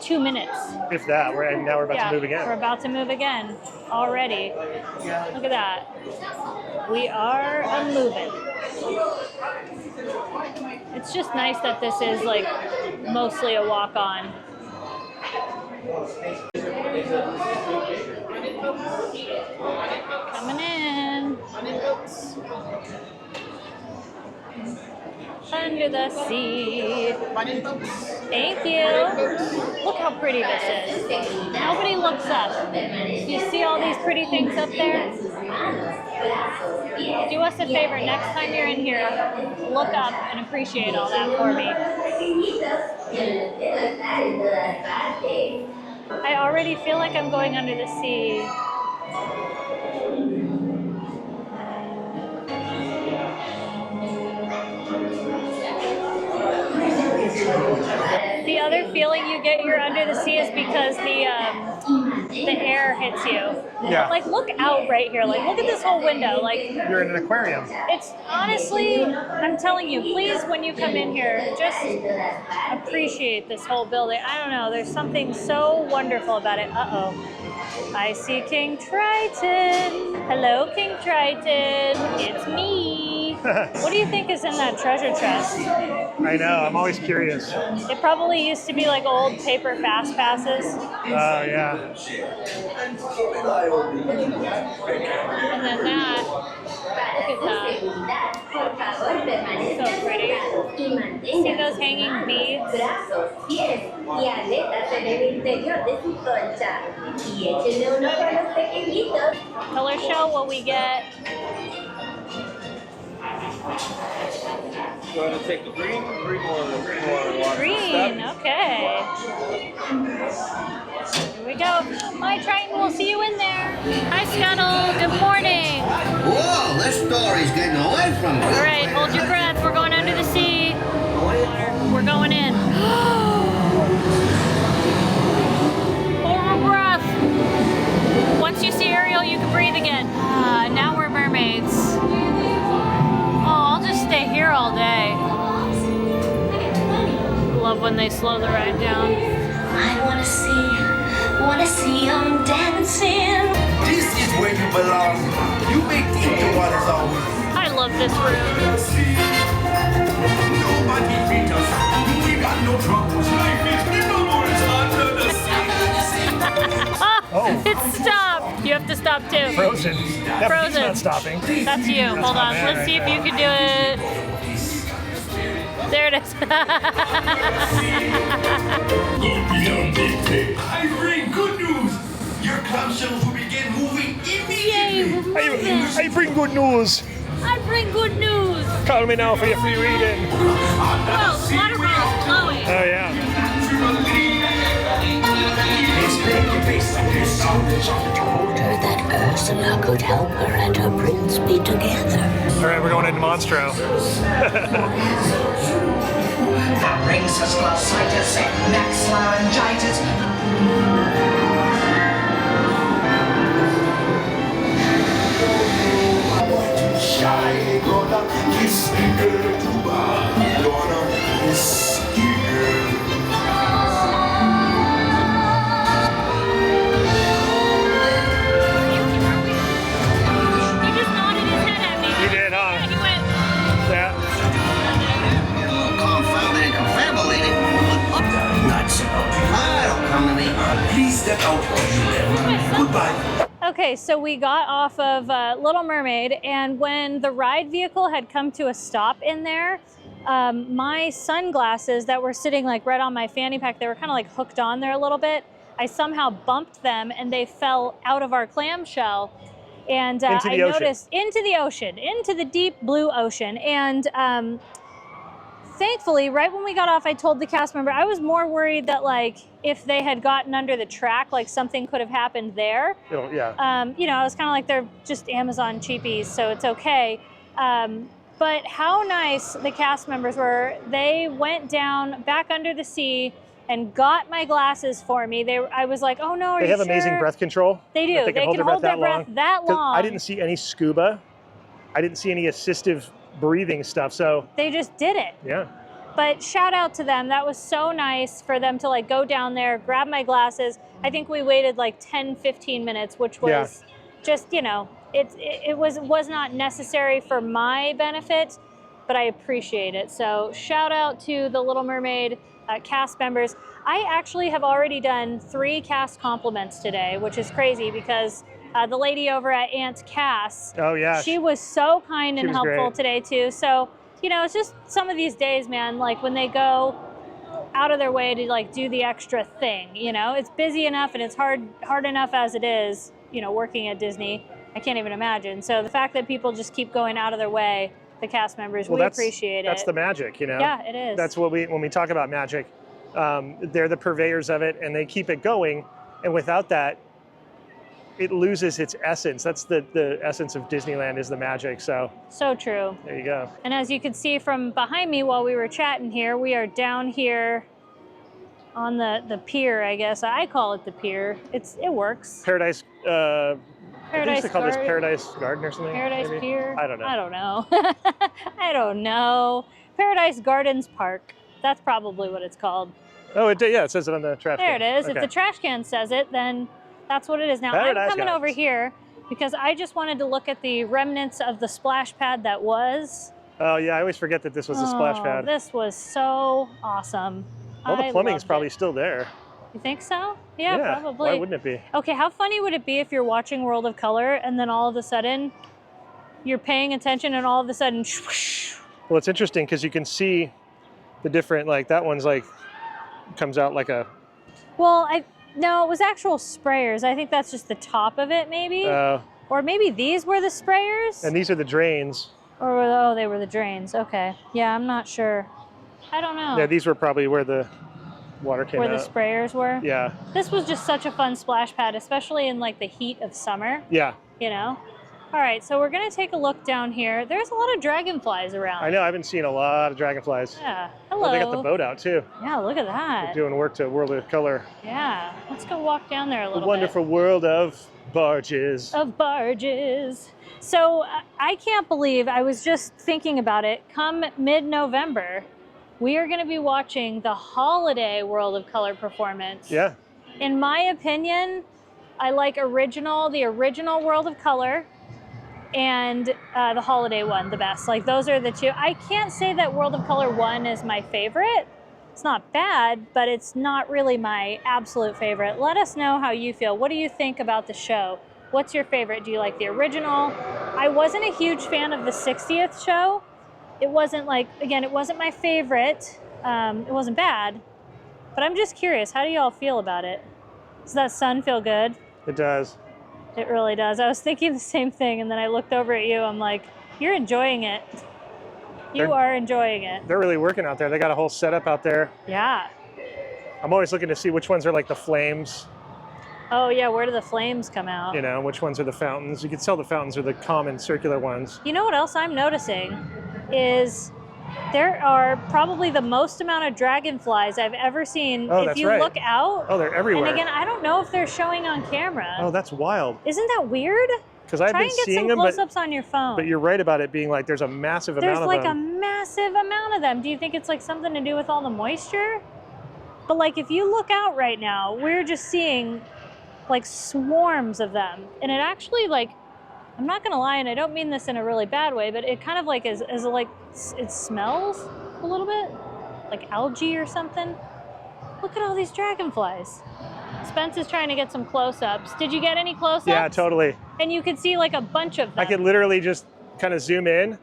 2 minutes. If that, and now we're about to move again. We're about to move again already. Look at that. We are moving. It's just nice that this is like mostly a walk-on. Coming in. Under the sea. Thank you. Look how pretty this is. Nobody looks up. You see all these pretty things up there? Do us a favor, next time you're in here, look up and appreciate all that for me. I already feel like I'm going under the sea. The other feeling you get you're under the sea is because the air hits you. Yeah. Like, look out right here. Like, look at this whole window. Like, You're in an aquarium. it's honestly, I'm telling you, please, when you come in here, just appreciate this whole building. I don't know. There's something so wonderful about it. Uh-oh. I see King Triton. Hello, King Triton. It's me. What do you think is in that treasure chest? I know, I'm always curious. It probably used to be like old paper fast passes. Oh, yeah. And then that. Look at that. So pretty. See those hanging beads? Color show what we get. You want to take the green? Green or Green, okay. Here we go. Bye, Triton. We'll see you in there. Hi, Scuttle. Good morning. Whoa, this story's getting away from me. All right, hold your breath. We're going under the sea. We're going in. Hold your breath. Once you see Ariel, you can breathe again. Now we're mermaids. I'll just stay here all day. Love when they slow the ride down. I wanna see them dancing. This is where you belong. You may think the water's always. I love this room. Nobody beat us. We got no troubles. Life is no more under the sea. Oh. It stopped. You have to stop too. Frozen. That Frozen. not stopping. That's you. Hold on. bad Let's right see if now. you can do it. There it is. I bring good news. Your clamshells will begin moving immediately. I bring good news. I bring good news. Call me now for your free reading. Whoa, the waterfall's flowing. Oh, yeah. Told her that Ursula could help her and her prince be together. All right, we're going into Monstro. Rhesus, glossitis, neck laryngitis. Shy, gonna kiss the girl to bar. Gonna kiss the girl. He just nodded his head at me. You did, huh? He went. Yeah. Confounded and confabulated. Nuts. Don't come to me. Please step out. Goodbye. Okay, so we got off of Little Mermaid, and when the ride vehicle had come to a stop in there, my sunglasses that were sitting like right on my fanny pack, they were kind of like hooked on there a little bit. I somehow bumped them and they fell out of our clamshell. And Into I the ocean. noticed into the ocean, into the deep blue ocean. And thankfully, right when we got off, I told the cast member, I was more worried that like if they had gotten under the track, like something could have happened there. Yeah. You know, I was kind of like, they're just Amazon cheapies, so it's okay. But how nice the cast members were. They went down back under the sea and got my glasses for me. I was like, oh no, are They you have sure? amazing breath control. They do. That They can hold their breath that 'Cause long. I didn't see any scuba. I didn't see any assistive breathing stuff. So, They just did it. yeah. But shout out to them. That was so nice for them to like go down there, grab my glasses. I think we waited like 10, 15 minutes, which was just, you know, it was not necessary for my benefit, but I appreciate it. So shout out to the Little Mermaid cast members. I actually have already done 3 cast compliments today, which is crazy because the lady over at Aunt Cass, Oh, yeah. she was so kind She and was helpful great. today too. So, you know, it's just some of these days, man, like when they go out of their way to like do the extra thing, you know, it's busy enough and it's hard enough as it is, you know, working at Disney. I can't even imagine. So the fact that people just keep going out of their way, the cast members, we appreciate it. That's the magic, you know? Yeah, it is. That's what when we talk about magic, they're the purveyors of it and they keep it going. And without that, it loses its essence. That's the essence of Disneyland is the magic. So So true. there you go. And as you can see from behind me while we were chatting here, we are down here on the pier, I guess. I call it the pier. It works. Paradise. I think they used to call this Garden. Paradise Garden or something. Paradise maybe? Pier? I don't know. I don't know. I don't know. Paradise Gardens Park. That's probably what it's called. Oh, it says it on the trash There can. it is. Okay. If the trash can says it, then That's what it is. Now, I'm coming over here because I just wanted to look at the remnants of the splash pad that was. Oh, yeah, I always forget that this was the splash pad. This was so awesome. All the plumbing's probably still there. You think so? Yeah, probably. Why wouldn't it be? Okay, how funny would it be if you're watching World of Color and then all of a sudden you're paying attention and all of a sudden whoosh. Well, it's interesting because you can see the different, like that one's like, comes out like a... Well, no, it was actual sprayers. I think that's just the top of it maybe. Or maybe these were the sprayers? And these are the drains. Or, oh, they were the drains. Okay. Yeah, I'm not sure. I don't know. Yeah, these were probably where the water came out. Where the sprayers were? Yeah. This was just such a fun splash pad, especially in like the heat of summer. Yeah. You know? All right, so we're gonna take a look down here. There's a lot of dragonflies around. I know, I've been seeing a lot of dragonflies. Yeah, hello. Oh, they got the boat out too. Yeah, look at that. They're doing work to World of Color. Yeah, let's go walk down there a little bit. The wonderful world of barges. Of barges. So I can't believe, I was just thinking about it, come mid-November, we are gonna be watching the holiday World of Color performance. Yeah. In my opinion, I like the original World of Color, and the holiday one the best. Like those are the two. I can't say that World of Color 1 is my favorite. It's not bad, but it's not really my absolute favorite. Let us know how you feel. What do you think about the show? What's your favorite? Do you like the original? I wasn't a huge fan of the 60th show. It wasn't like, again, it wasn't my favorite. It wasn't bad, but I'm just curious. How do y'all feel about it? Does that sun feel good? It does. It really does. I was thinking the same thing, and then I looked over at you. I'm like, you're enjoying it. You are enjoying it. They're really working out there. They got a whole setup out there. Yeah. I'm always looking to see which ones are like the flames. Oh, yeah. Where do the flames come out? You know, which ones are the fountains. You can tell the fountains are the common circular ones. You know what else I'm noticing is there are probably the most amount of dragonflies I've ever seen. Oh, if that's you right. look out. Oh, they're everywhere. And again, I don't know if they're showing on camera. Oh, that's wild. Isn't that weird? Because I've been seeing them, Try and get some close-ups on your phone. But you're right about it being like there's a massive amount of them. There's like a massive amount of them. Do you think it's like something to do with all the moisture? But like if you look out right now, we're just seeing like swarms of them. And it actually like, I'm not gonna lie, and I don't mean this in a really bad way, but it kind of like is like, it smells a little bit like algae or something. Look at all these dragonflies. Spence is trying to get some close-ups. Did you get any close-ups? Yeah, totally. And you could see like a bunch of them. I could literally just kind of zoom in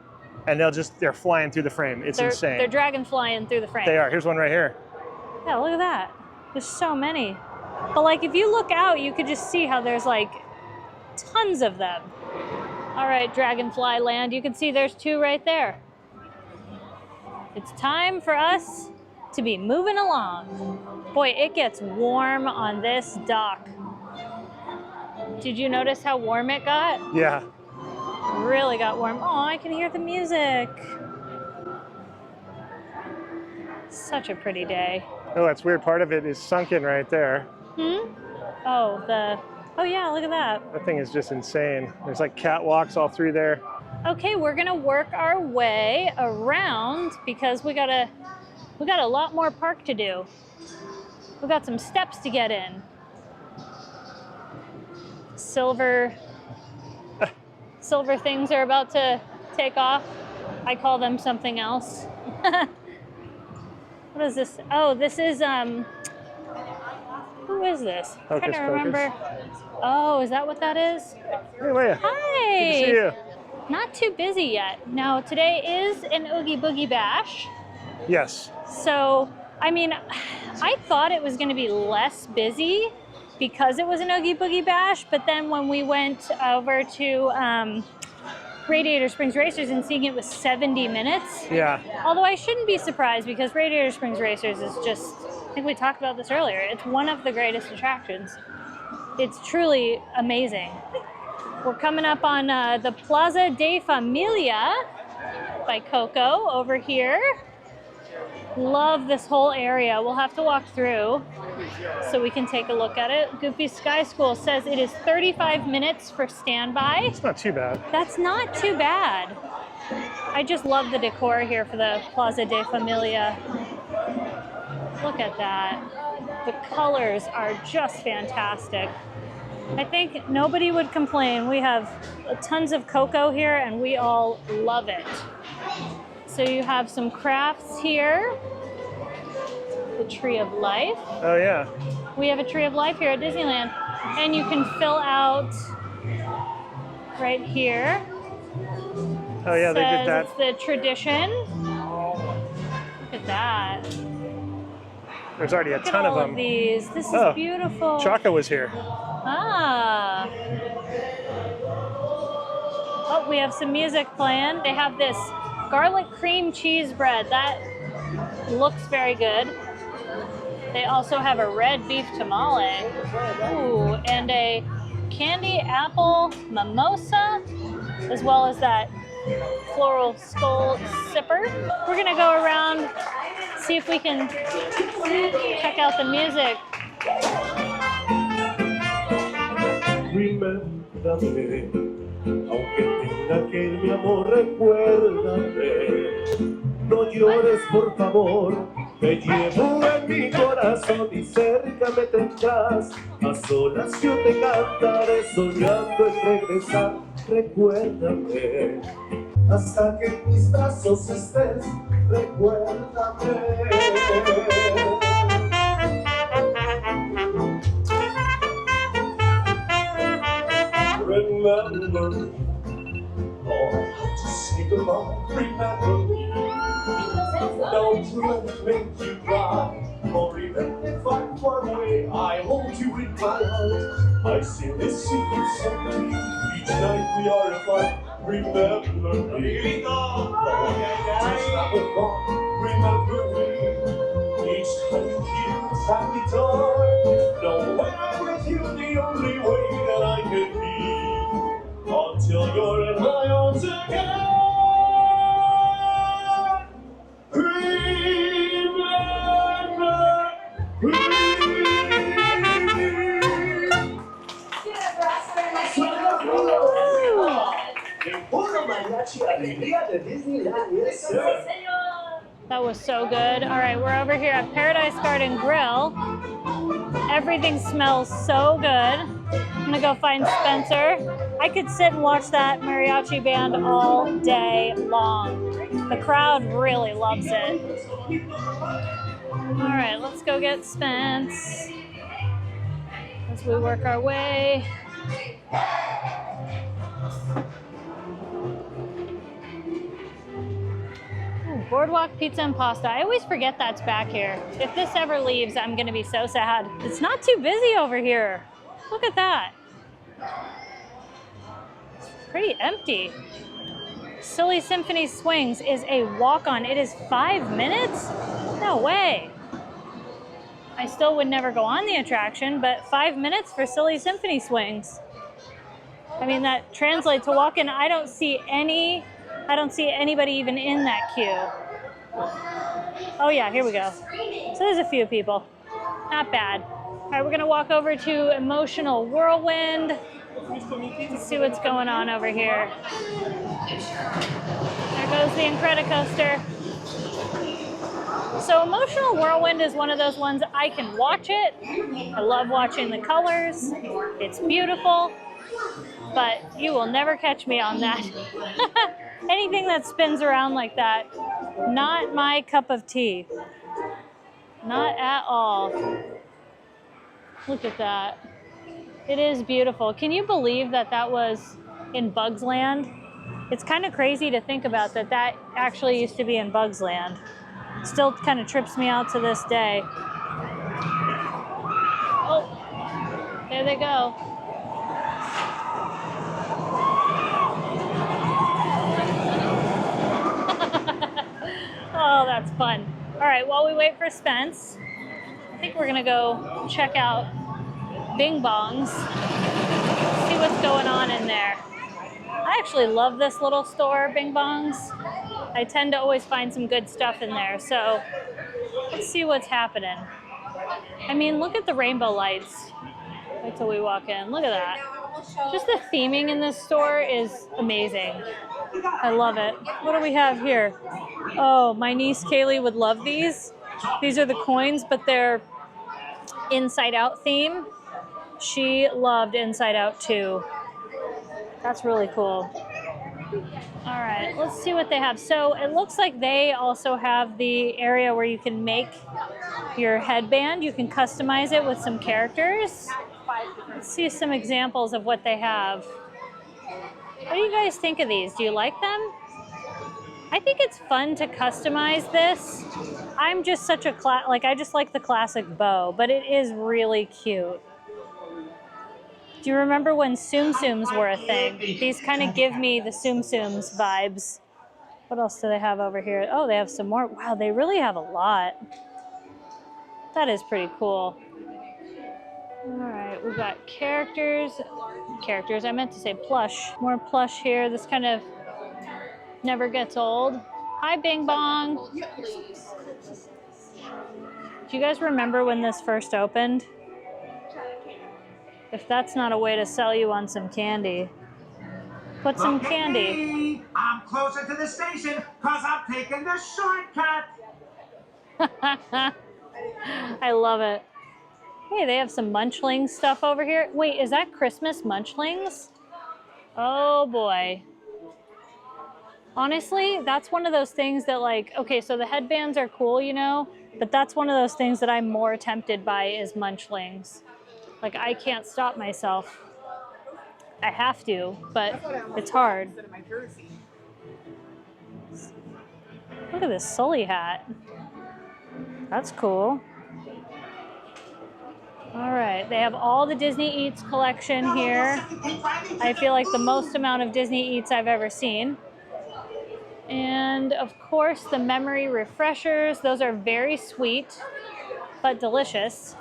and they're flying through the frame. It's insane. They're dragon flying through the frame. They are. Here's one right here. Yeah, look at that. There's so many. But like if you look out, you could just see how there's like tons of them. All right, Dragonfly Land. You can see there's two right there. It's time for us to be moving along. Boy, it gets warm on this dock. Did you notice how warm it got? Yeah. Really got warm. Oh, I can hear the music. Such a pretty day. Oh, that's weird. Part of it is sunken right there. Hmm? Oh, oh yeah, look at that. That thing is just insane. There's like catwalks all through there. Okay, we're gonna work our way around because we got a lot more park to do. We got some steps to get in. Silver things are about to take off. I call them something else. What is this? Oh, this is who is this? I'm trying to remember. Oh, is that what that is? Hey, Leia. Hi. Good to see you. Not too busy yet. Now, today is an Oogie Boogie Bash. Yes. So, I mean, I thought it was going to be less busy because it was an Oogie Boogie Bash, but then when we went over to Radiator Springs Racers and seeing it was 70 minutes. Yeah. Although I shouldn't be surprised because Radiator Springs Racers is just, I think we talked about this earlier, it's one of the greatest attractions. It's truly amazing. We're coming up on the Plaza de Familia by Coco over here. Love this whole area. We'll have to walk through so we can take a look at it. Goofy Sky School says it is 35 minutes for standby. It's not too bad. That's not too bad. I just love the decor here for the Plaza de Familia. Look at that. The colors are just fantastic. I think nobody would complain. We have tons of cocoa here and we all love it. So you have some crafts here. The Tree of Life. Oh yeah. We have a Tree of Life here at Disneyland. And you can fill out right here. Oh yeah, they did that. It's the tradition. Look at that. There's already a ton of them. These. This is beautiful. Chaka was here. Ah. Oh, we have some music playing. They have this garlic cream cheese bread. That looks very good. They also have a red beef tamale. Ooh, and a candy apple mimosa, as well as that floral skull sipper. We're gonna go around, see if we can check out the music. Recuérdame, aunque tenga que ir, mi amor, recuérdame. No llores, por favor, te llevo en mi corazón y cerca me tendrás. A solas yo te cantaré soñando en regresar. Recuérdame, hasta que en mis brazos estés. Recuérdame. Remember me. Oh, I have to say goodbye. Remember me. Don't let it make you cry. Or even if I'm far away, I hold you in my heart. I sing this secret song to you. Each night we are apart. Remember me. Oh, just have a thought. Remember me. Each time you hear this happy guitar, know when I'm with you, the only way that I can be. Until you're in my arms again. That was so good. All right, we're over here at Paradise Garden Grill. Everything smells so good. I'm gonna go find Spencer. I could sit and watch that mariachi band all day long. The crowd really loves it. All right, let's go get Spence as we work our way. Ooh, Boardwalk Pizza and Pasta. I always forget that's back here. If this ever leaves, I'm gonna be so sad. It's not too busy over here. Look at that. It's pretty empty. Silly Symphony Swings is a walk-on. It is 5 minutes? No way. I still would never go on the attraction, but 5 minutes for Silly Symphony Swings. I mean, that translates to walk-in. I don't see anybody even in that queue. Oh yeah, here we go. So there's a few people. Not bad. All right, we're gonna walk over to Emotional Whirlwind. Let's see what's going on over here. There goes the Incredicoaster. So Emotional Whirlwind is one of those ones I can watch it. I love watching the colors. It's beautiful, but you will never catch me on that. Anything that spins around like that, not my cup of tea. Not at all. Look at that. It is beautiful. Can you believe that that was in Bugs Land? It's kind of crazy to think about that actually used to be in Bugs Land. Still kind of trips me out to this day. Oh, there they go. Oh, that's fun. All right, while we wait for Spence, I think we're gonna go check out Bing Bong's, see what's going on in there. I actually love this little store, Bing Bong's. I tend to always find some good stuff in there, so let's see what's happening. I mean, look at the rainbow lights. Wait till we walk in. Look at that. Just the theming in this store is amazing. I love it. What do we have here? Oh, my niece Kaylee would love these. These are the coins, but they're inside out theme. She loved Inside Out 2. That's really cool. All right, let's see what they have. So it looks like they also have the area where you can make your headband. You can customize it with some characters. Let's see some examples of what they have. What do you guys think of these? Do you like them? I think it's fun to customize this. I'm just such a I just like the classic bow, but it is really cute. Do you remember when Tsum Tsums were a thing? These kind of give me the Tsum Tsums vibes. What else do they have over here? Oh, they have some more. Wow, they really have a lot. That is pretty cool. All right, we've got characters. I meant to say plush. More plush here. This kind of never gets old. Hi, Bing Bong. Do you guys remember when this first opened? If that's not a way to sell you on some candy, put some candy. I'm closer to the station because I'm taking the shortcut. I love it. Hey, they have some Munchlings stuff over here. Wait, is that Christmas Munchlings? Oh boy. Honestly, that's one of those things that like, okay, so the headbands are cool, you know, but that's one of those things that I'm more tempted by is Munchlings. Like, I can't stop myself. I have to, but it's hard. Look at this Sully hat. That's cool. All right, they have all the Disney Eats collection here. I feel like the most amount of Disney Eats I've ever seen. And of course, the memory refreshers. Those are very sweet, but delicious.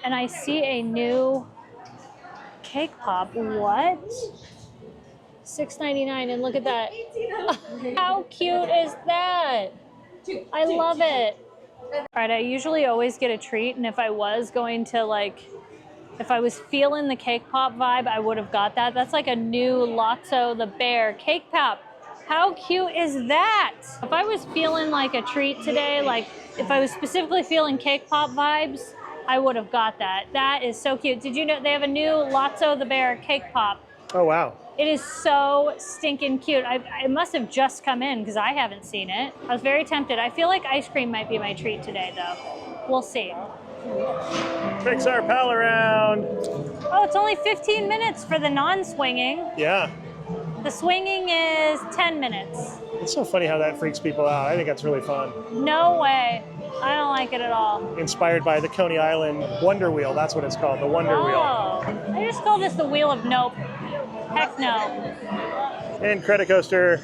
And I see a new cake pop. What? $6.99, and look at that. How cute is that? I love it. All right, I usually always get a treat, and if I was going to if I was feeling the cake pop vibe, I would have got that. That's like a new Lotso the Bear cake pop. How cute is that? If I was feeling like a treat today, like if I was specifically feeling cake pop vibes, I would have got that. That is so cute. Did you know they have a new Lotso the Bear cake pop? Oh, wow. It is so stinking cute. It must have just come in because I haven't seen it. I was very tempted. I feel like ice cream might be my treat today, though. We'll see. Fix our pal around. Oh, it's only 15 minutes for the non-swinging. Yeah. The swinging is 10 minutes. It's so funny how that freaks people out. I think that's really fun. No way. I don't like it at all. Inspired by the Coney Island Wonder Wheel. That's what it's called, the Wonder Wheel. I just call this the Wheel of Nope. Heck no. Incredicoaster.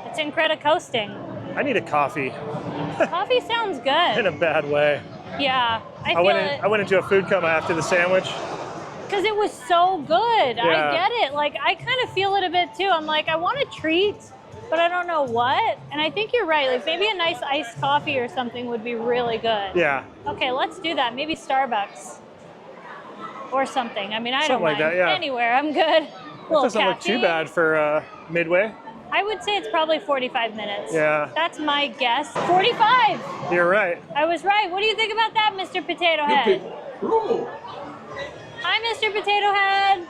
It's Incredicoasting. I need a coffee. Coffee sounds good. In a bad way. Yeah, I went into a food coma after the sandwich. Because it was so good. Yeah. I get it. Like, I kind of feel it a bit too. I'm like, I want a treat, but I don't know what. And I think you're right. Like, maybe a nice iced coffee or something would be really good. Yeah. Okay, let's do that. Maybe Starbucks or something. I mean, I Something don't like mind. that, yeah. Anywhere, I'm good. It doesn't look too bad for Midway. I would say it's probably 45 minutes. Yeah. That's my guess. 45. You're right. I was right. What do you think about that, Mr. Potato Head? Hi, Mr. Potato Head.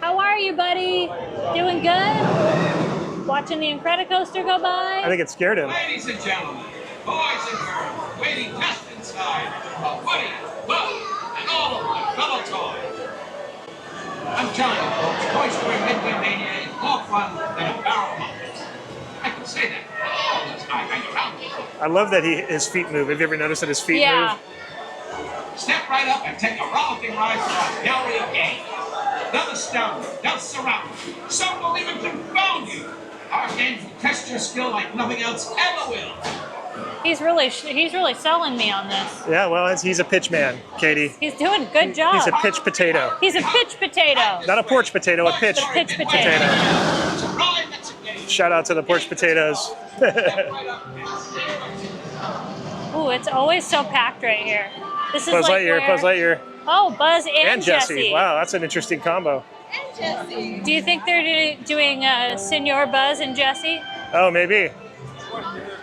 How are you, buddy? Doing good? Watching the Incredicoaster go by? I think it scared him. Ladies and gentlemen, boys and girls, waiting just inside of Woody, Buzz, and all of my fellow toys. I'm telling you, folks, Toy Story Midway Mania is more fun than a barrel mountain. I can say that because I hang around. I love that his feet move. Have you ever noticed that his feet move? Step right up and take a rollicking ride through our gallery of games. They'll astound you, they'll surround you. Some will even confound you. Our games will test your skill like nothing else ever will. He's really selling me on this. Yeah, well, he's a pitch man, Katie. He's doing a good job. He's a pitch potato. He's a pitch potato. Not a porch potato, a pitch potato. Shout out to the porch potatoes. Ooh, it's always so packed right here. This is Buzz like Lightyear, Buzz Lightyear. Oh, Buzz and Jessie. Wow, that's an interesting combo. And Jessie. Do you think they're doing Senor Buzz and Jessie? Oh, maybe.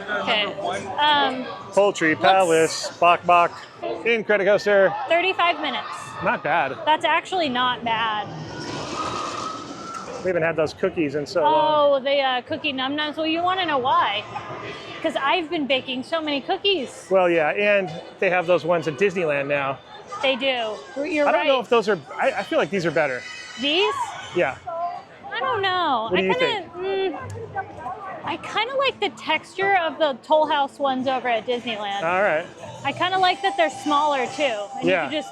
Okay. Poultry Palace, Bok Bok, Incredicoaster. 35 minutes. Not bad. That's actually not bad. We haven't had those cookies in so long. Oh, the cookie num nums. Well, you want to know why? Because I've been baking so many cookies. Well, yeah, and they have those ones at Disneyland now. They do. You're right. I don't know if those are. I feel like these are better. These? Yeah. I don't know. What do you think? I kind of like the texture of the Toll House ones over at Disneyland. All right. I kind of like that they're smaller too, and you can just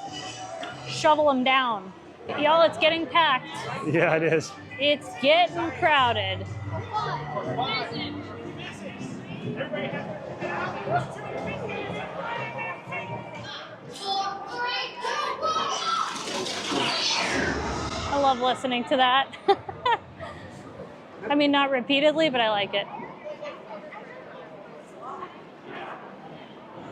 shovel them down. Y'all, it's getting packed. Yeah, it is. It's getting crowded. I love listening to that. I mean, not repeatedly, but I like it.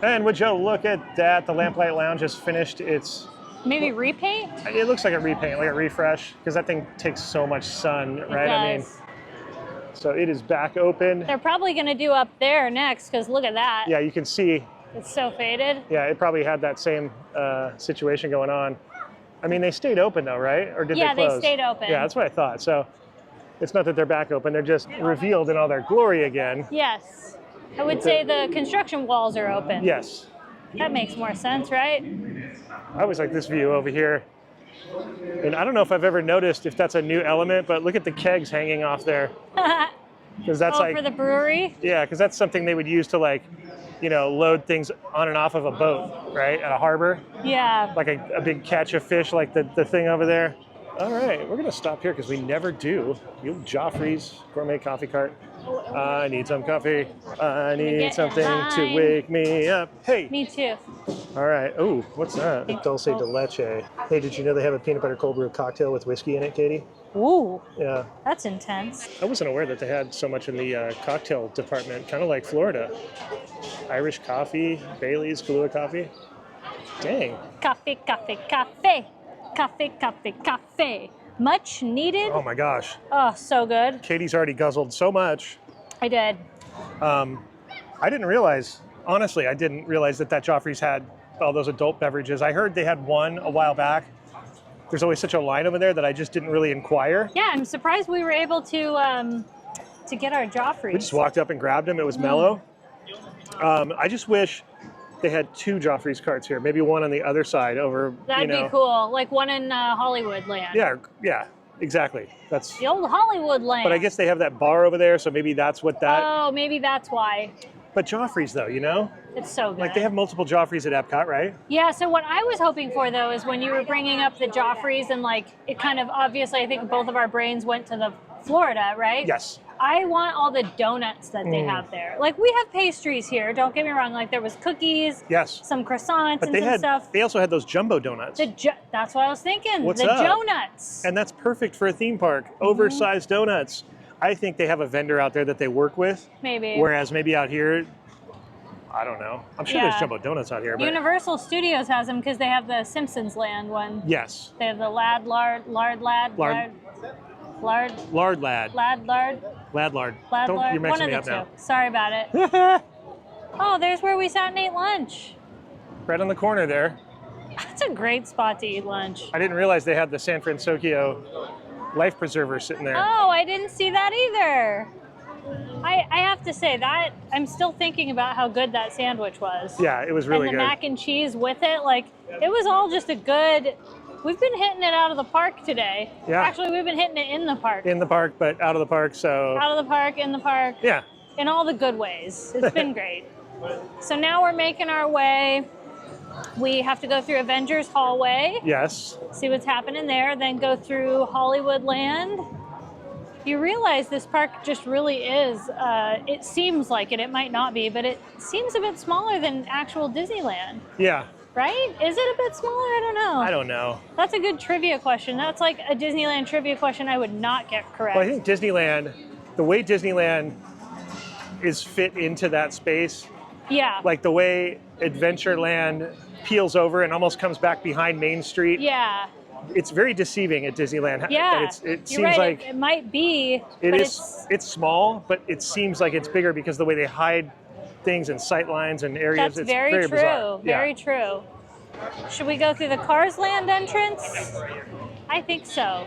And would you look at that? The Lamplight Lounge has finished its... Maybe repaint? It looks like a repaint, like a refresh, because that thing takes so much sun, right? I mean, so it is back open. They're probably going to do up there next, because look at that. Yeah, you can see. It's so faded. Yeah, it probably had that same situation going on. I mean, they stayed open though, right? Or did they close? Yeah, they stayed open. Yeah, that's what I thought. So it's not that they're back open. They're just revealed in all their glory again. Yes. I would say the construction walls are open. Yes. That makes more sense, right? I always like this view over here. And I don't know if I've ever noticed if that's a new element, but look at the kegs hanging off there. Because that's for the brewery? Yeah, because that's something they would use to load things on and off of a boat, right? At a harbor. Yeah. Like a big catch of fish, like the thing over there. All right, we're gonna stop here because we never do. Joffrey's Gourmet Coffee Cart. I need some coffee. I need something to wake me up. Hey. Me too. All right. Oh, what's that? Dulce de leche. Hey, did you know they have a peanut butter cold brew cocktail with whiskey in it, Katie? Ooh. Yeah. That's intense. I wasn't aware that they had so much in the cocktail department, kind of like Florida. Irish coffee, Bailey's, Kahlua coffee. Dang. Coffee, coffee, coffee. Coffee, coffee, coffee. Much needed. Oh my gosh. Oh, so good. Katie's already guzzled so much. I did. I didn't realize, honestly, I didn't realize that Joffrey's had all those adult beverages. I heard they had one a while back. There's always such a line over there that I just didn't really inquire. Yeah, I'm surprised we were able to get our Joffrey's. We just walked up and grabbed them. It was mellow. I just wish they had two Joffrey's carts here. Maybe one on the other side over, That'd be cool. Like one in Hollywood Land. Yeah, exactly. That's the old Hollywood Land. But I guess they have that bar over there, so maybe that's what that... Oh, maybe that's why. But Joffrey's, though, It's so good. Like, they have multiple Joffrey's at Epcot, right? Yeah, so what I was hoping for, though, is when you were bringing up the Joffrey's and, it kind of, obviously, I think both of our brains went to the Florida, right? Yes. I want all the donuts that they have there. Like, we have pastries here, don't get me wrong. Like, there was cookies, some croissants, but and some stuff. They also had those jumbo donuts. That's what I was thinking. What's the up? Donuts. And that's perfect for a theme park. Oversized donuts. I think they have a vendor out there that they work with. Maybe. Whereas maybe out here, I don't know. I'm sure there's jumbo donuts out here. But Universal Studios has them because they have the Simpsons Land one. Yes. They have the Lard Lad. Lard Lad. You're mixing me up now. Sorry about it. Oh, there's where we sat and ate lunch. Right on the corner there. That's a great spot to eat lunch. I didn't realize they had the San Francisco life preserver sitting there. Oh, I didn't see that either. I have to say that I'm still thinking about how good that sandwich was. Yeah, it was really good. And the mac and cheese with it, it was all just a good... We've been hitting it out of the park today. Yeah. Actually, we've been hitting it in the park. In the park, but out of the park, so... Out of the park, in the park. Yeah. In all the good ways. It's been great. So now we're making our way. We have to go through Avengers Hallway. Yes. See what's happening there, then go through Hollywood Land. You realize this park just really is, it seems like it might not be, but it seems a bit smaller than actual Disneyland. Yeah. Right? Is it a bit smaller? I don't know. I don't know. That's a good trivia question. That's like a Disneyland trivia question I would not get correct. Well, I think Disneyland, the way Disneyland is fit into that space, like the way Adventureland peels over and almost comes back behind Main Street. Yeah. It's very deceiving at Disneyland. Yeah. It seems right. like... It might be. It's small, but it seems like it's bigger because the way they hide things and sight lines and areas. That's It's very true. bizarre. Very true. Should we go through the Cars Land entrance? I think so.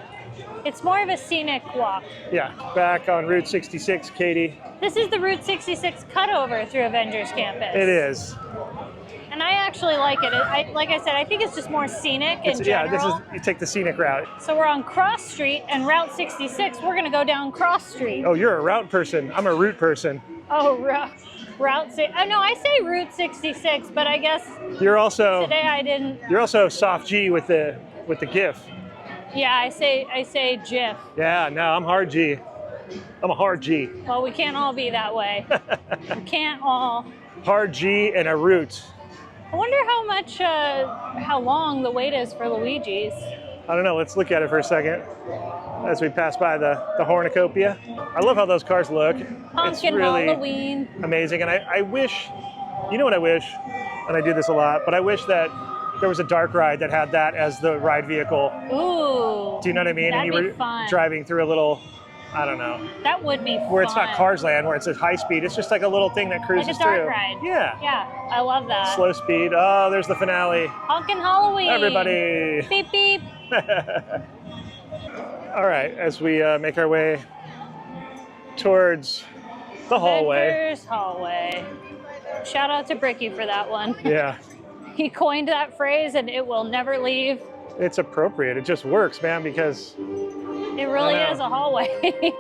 It's more of a scenic walk. Yeah, back on Route 66, Katie. This is the Route 66 cutover through Avengers Campus. It is. And I actually like it. Like I said, I think it's just more scenic in general. Yeah, you take the scenic route. So we're on Cross Street and Route 66. We're going to go down Cross Street. Oh, you're a route person. I'm a route person. Oh, Route 6. Oh, no, I say Route 66, but I guess you're also today I didn't. You're also soft G with the GIF. Yeah, I say GIF. Yeah, no, I'm hard G. I'm a hard G. Well, we can't all be that way. We can't all. Hard G and a root. I wonder how long the wait is for Luigi's. I don't know. Let's look at it for a second as we pass by the Hornicopia. I love how those cars look. It's Pumpkin really Halloween. Amazing. And I wish, you know what I wish, and I do this a lot, but I wish that there was a dark ride that had that as the ride vehicle. Ooh. Do you know what I mean? That'd and you be were fun. driving through a little, I don't know. That would be fun. Where it's not Cars Land, where it's at high speed. It's just like a little thing that cruises like a dark through. ride. Yeah. Yeah, I love that. Slow speed. Oh, there's the finale. Pumpkin Halloween. Everybody. Beep, beep. All right, as we make our way towards the hallway. Avengers hallway. Shout out to Bricky for that one. Yeah. He coined that phrase and it will never leave. It's appropriate. It just works, man, because it really is a hallway.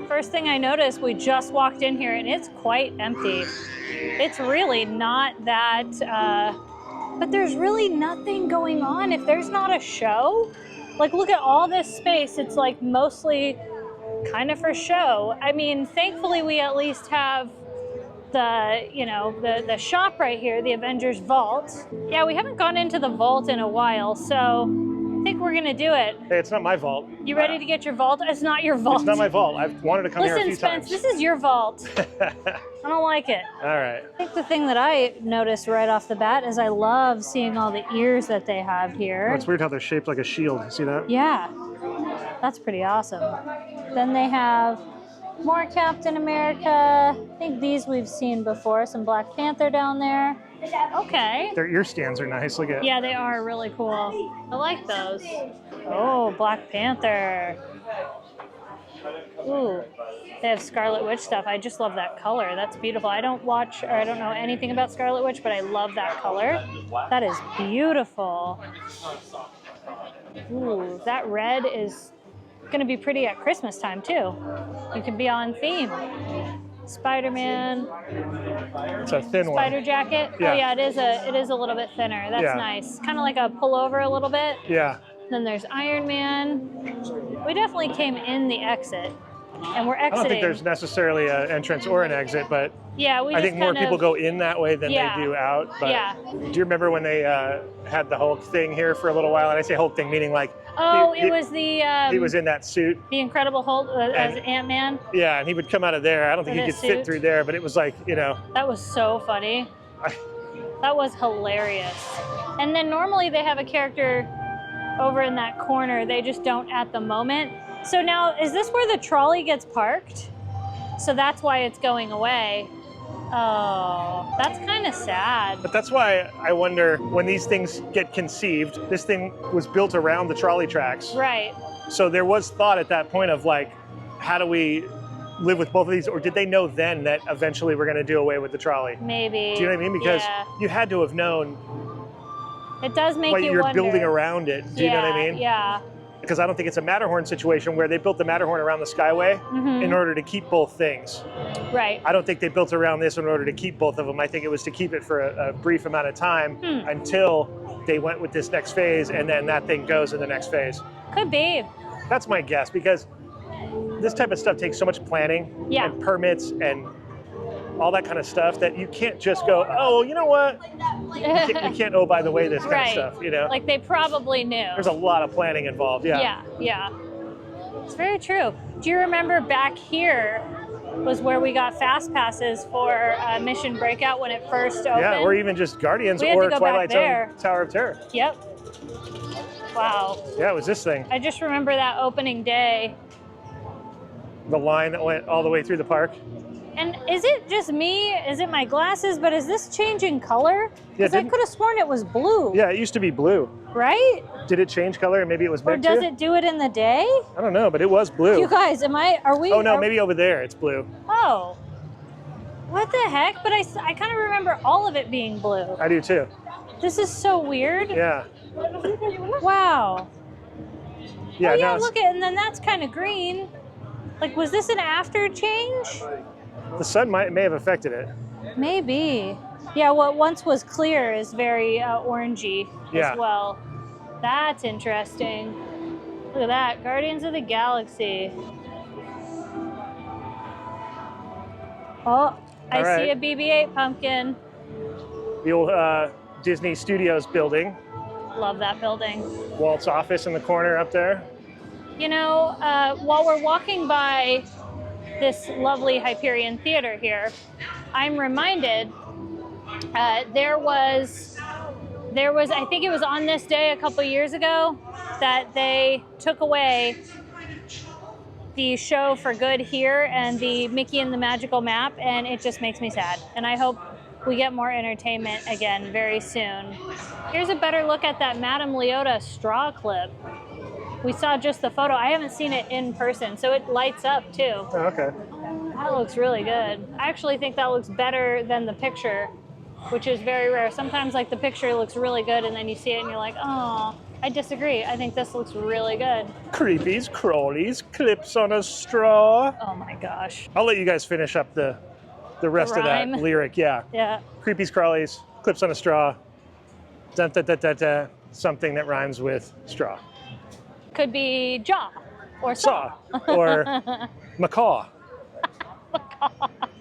First thing I noticed, we just walked in here and it's quite empty. It's really not that, but there's really nothing going on. If there's not a show, like look at all this space. It's like mostly kind of for show. I mean, thankfully we at least have the shop right here, the Avengers Vault. Yeah, we haven't gone into the vault in a while, so I think we're gonna do it. Hey, it's not my vault. You ready to get your vault? It's not your vault. It's not my vault. I've wanted to come here a few Spence, times. this is your vault. I don't like it. All right. I think the thing that I noticed right off the bat is I love seeing all the ears that they have here. Oh, it's weird how they're shaped like a shield. See that? Yeah, that's pretty awesome. Then they have more Captain America. I think these we've seen before. Some Black Panther down there. Okay. Their ear stands are nice. Look at. Yeah, they are really cool. I like those. Oh, Black Panther. Ooh, they have Scarlet Witch stuff. I just love that color. That's beautiful. I don't watch or I don't know anything about Scarlet Witch, but I love that color. That is beautiful. Ooh, that red is going to be pretty at Christmas time too. You can be on theme. Spider-Man. It's a thin one. Spider jacket. Yeah. Oh yeah, it is a little bit thinner. That's nice. Kind of like a pullover a little bit. Yeah. Then there's Iron Man. We definitely came in the exit, and we're exiting. I don't think there's necessarily an entrance or an exit, but yeah, I think more people go in that way than they do out. But yeah. Do you remember when they had the Hulk thing here for a little while? And I say Hulk thing meaning like. Oh, it was the. He was in that suit. The Incredible Hulk as Ant-Man. Yeah, and he would come out of there. I don't think he could fit through there, but it was like, you know. That was so funny. That was hilarious. And then normally they have a character over in that corner. They just don't at the moment. So now, is this where the trolley gets parked? So that's why it's going away. Oh, that's kind of sad. But that's why I wonder when these things get conceived, this thing was built around the trolley tracks. Right. So there was thought at that point of like, how do we live with both of these? Or did they know then that eventually we're going to do away with the trolley? Maybe. Do you know what I mean? Because you had to have known. It does make what you you're wonder. building around it. Do you know what I mean? Yeah. Because I don't think it's a Matterhorn situation where they built the Matterhorn around the Skyway in order to keep both things. Right. I don't think they built around this in order to keep both of them. I think it was to keep it for a brief amount of time until they went with this next phase, and then that thing goes in the next phase. Could be. That's my guess, because this type of stuff takes so much planning and permits and all that kind of stuff that you can't just go, oh, you know what? You can't, oh, by the way, this kind of stuff, you know? Like they probably knew. There's a lot of planning involved, Yeah. It's very true. Do you remember back here was where we got fast passes for Mission Breakout when it first opened? Yeah, or even just Guardians or Twilight Zone Tower of Terror. Yep. Wow. Yeah, it was this thing. I just remember that opening day. The line that went all the way through the park. And is it just me? Is it my glasses? But is this changing color? Yeah, Because I could have sworn it was blue. Yeah, it used to be blue. Right? Did it change color? Maybe it was Or meant does to? it do it in the day? I don't know, but it was blue. You guys, are we? Oh no, are- maybe over there it's blue. Oh. What the heck? But I kind of remember all of it being blue. I do too. This is so weird. Yeah. Wow. Yeah, Oh now yeah, it's- look at, and then that's kind of green. Like, was this an after change? the sun may have affected it. Maybe. Yeah, what once was clear is very orangey Yeah. as well. That's interesting. Look at that, Guardians of the Galaxy. Oh, I All right. see a BB-8 pumpkin. The old Disney Studios building. Love that building. Walt's office in the corner up there. You know, while we're walking by this lovely Hyperion Theater here, I'm reminded there was, I think it was on this day a couple years ago, that they took away the show for good here and the Mickey and the Magical Map, and it just makes me sad. And I hope we get more entertainment again very soon. Here's a better look at that Madame Leota straw clip. We saw just the photo. I haven't seen it in person, so it lights up too. Oh, okay. That looks really good. I actually think that looks better than the picture, which is very rare. Sometimes like the picture looks really good and then you see it and you're like, oh, I disagree. I think this looks really good. Creepies, crawlies, clips on a straw. Oh my gosh. I'll let you guys finish up the rest of that rhyme. lyric. Yeah. Yeah. Creepies, crawlies, clips on a straw. Dun, da, da, da, da, something that rhymes with straw. Could be jaw or Saw saw. or macaw.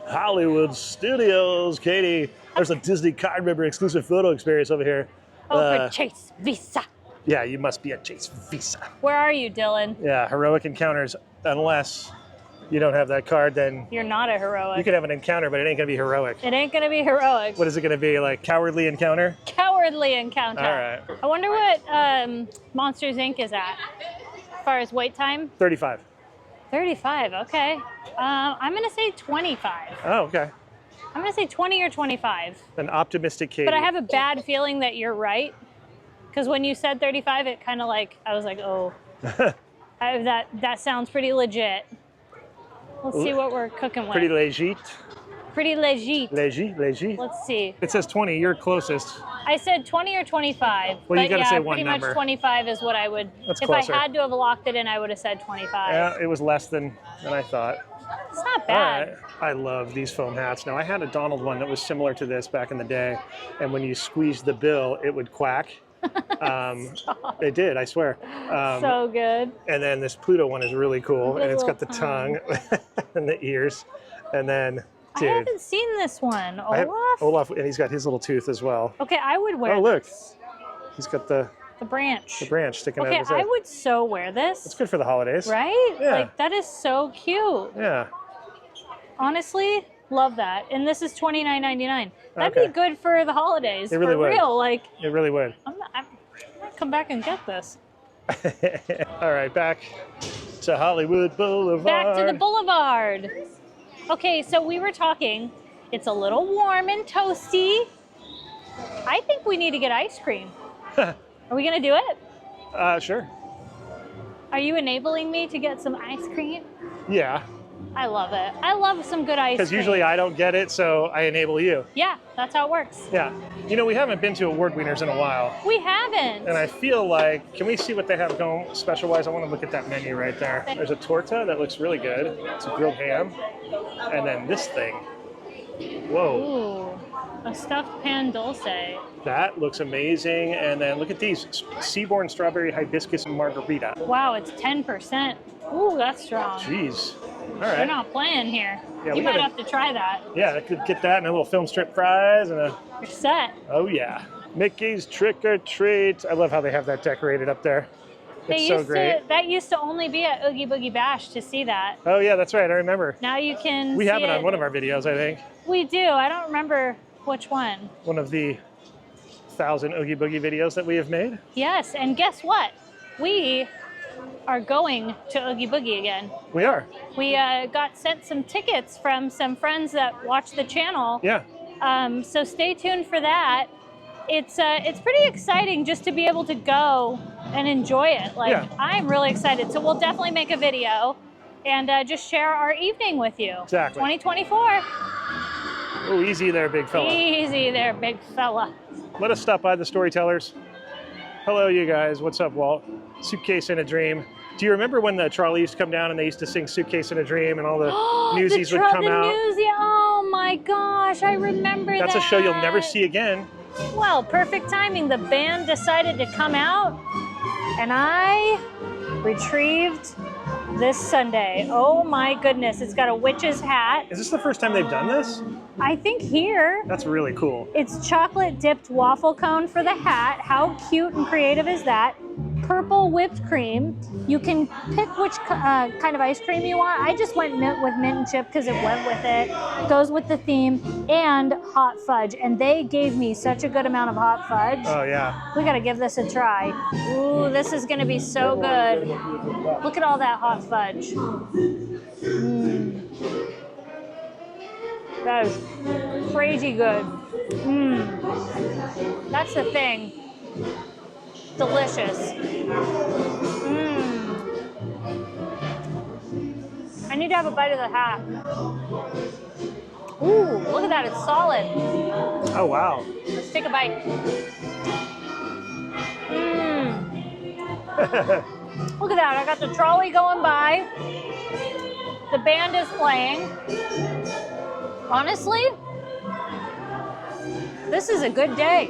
Hollywood Studios, Katie. There's a Disney card member exclusive photo experience over here. Oh, for Chase Visa. Yeah, you must be a Chase Visa. Where are you, Dylan? Yeah, heroic encounters. Unless you don't have that card, then You're not a heroic. you could have an encounter, but it ain't gonna be heroic. It ain't gonna be heroic. What is it gonna be, like cowardly encounter? Cowardly encounter. All right. I wonder what Monsters Inc. is at as far as wait time. 35. 35, okay. I'm gonna say 25. Oh, okay. I'm gonna say 20 or 25. An optimistic Katie. But I have a bad feeling that you're right. Because when you said 35, it kind of like, I was like, oh, that sounds pretty legit. Let's see what we're cooking with. Pretty legit. Pretty legit. Legit. Let's see. It says 20, you're closest. I said 20 or 25. Well, you but gotta yeah, say one pretty number. much 25 is what I would. That's if closer. I had to have locked it in, I would have said 25. Yeah, it was less than I thought. It's not All bad. right. I love these foam hats. Now, I had a Donald one that was similar to this back in the day, and when you squeezed the bill, it would quack. It did, I swear. So good. And then this Pluto one is really cool, The and it's got the little tongue and the ears. And then, I dude, haven't seen this one. I have Olaf? Olaf, and he's got his little tooth as well. Okay, I would wear Oh, look. this. He's got the branch. branch sticking out Okay, of his head. I would so wear this. It's good for the holidays. Right? Yeah. Like, that is so cute. Yeah. Honestly, love that. And this is $29.99. That'd Okay. be good for the holidays. It really for would. real. Like, It really would. I'm gonna come back and get this. All right, back to Hollywood Boulevard. Back to the boulevard. Okay, so we were talking. It's a little warm and toasty. I think we need to get ice cream. Are we gonna do it? Sure. Are you enabling me to get some ice cream? Yeah. I love it. I love some good ice cream. Because usually I don't get it, so I enable you. Yeah, that's how it works. Yeah. You know, we haven't been to Award Wieners in a while. We haven't. And I feel like, can we see what they have going special-wise? I want to look at that menu right there. There's a torta that looks really good. It's a grilled ham. And then this thing. Whoa. Ooh, a stuffed pan dulce. That looks amazing. And then look at these. Seaborn Strawberry Hibiscus Margarita. Wow, it's 10%. Ooh, that's strong. Jeez. All You're right. not playing here. Yeah, you we might gotta- have to try that. Yeah, I could get that and a little film strip fries and a... You're set. Oh, yeah. Mickey's Trick or Treat. I love how they have that decorated up there. It's so great. That used to only be at Oogie Boogie Bash to see that. Oh, yeah, that's right. I remember. Now you can We see have it on one of our videos, I think. We do. I don't remember which one. One of the 1,000 Oogie Boogie videos that we have made. Yes, and guess what? We are going to Oogie Boogie again. We are. We got sent some tickets from some friends that watch the channel. Yeah. So stay tuned for that. It's pretty exciting just to be able to go and enjoy it. Like, Yeah. I'm really excited. So we'll definitely make a video and just share our evening with you. Exactly. 2024. Oh, easy there, big fella. Easy there, big fella. Let us stop by the Storytellers. Hello, you guys. What's up, Walt? Suitcase in a Dream. Do you remember when the trolley used to come down and they used to sing Suitcase in a Dream and all the newsies would come out? Oh my gosh, I remember That's that. a show you'll never see again. Well, perfect timing. The band decided to come out and I retrieved this Sunday. Oh my goodness, it's got a witch's hat. Is this the first time they've done this? I think here. That's really cool. It's chocolate dipped waffle cone for the hat. How cute and creative is that? Purple whipped cream. You can pick which kind of ice cream you want. I just went with mint and chip because it went with it. Goes with the theme. And hot fudge. And they gave me such a good amount of hot fudge. Oh, yeah. We got to give this a try. Ooh, this is going to be so good. Look at all that hot fudge. That is crazy good. That's the thing. Delicious. I need to have a bite of the hat. Ooh, look at that, it's solid. Oh, wow. Let's take a bite. Look at that, I got the trolley going by. The band is playing. Honestly, this is a good day.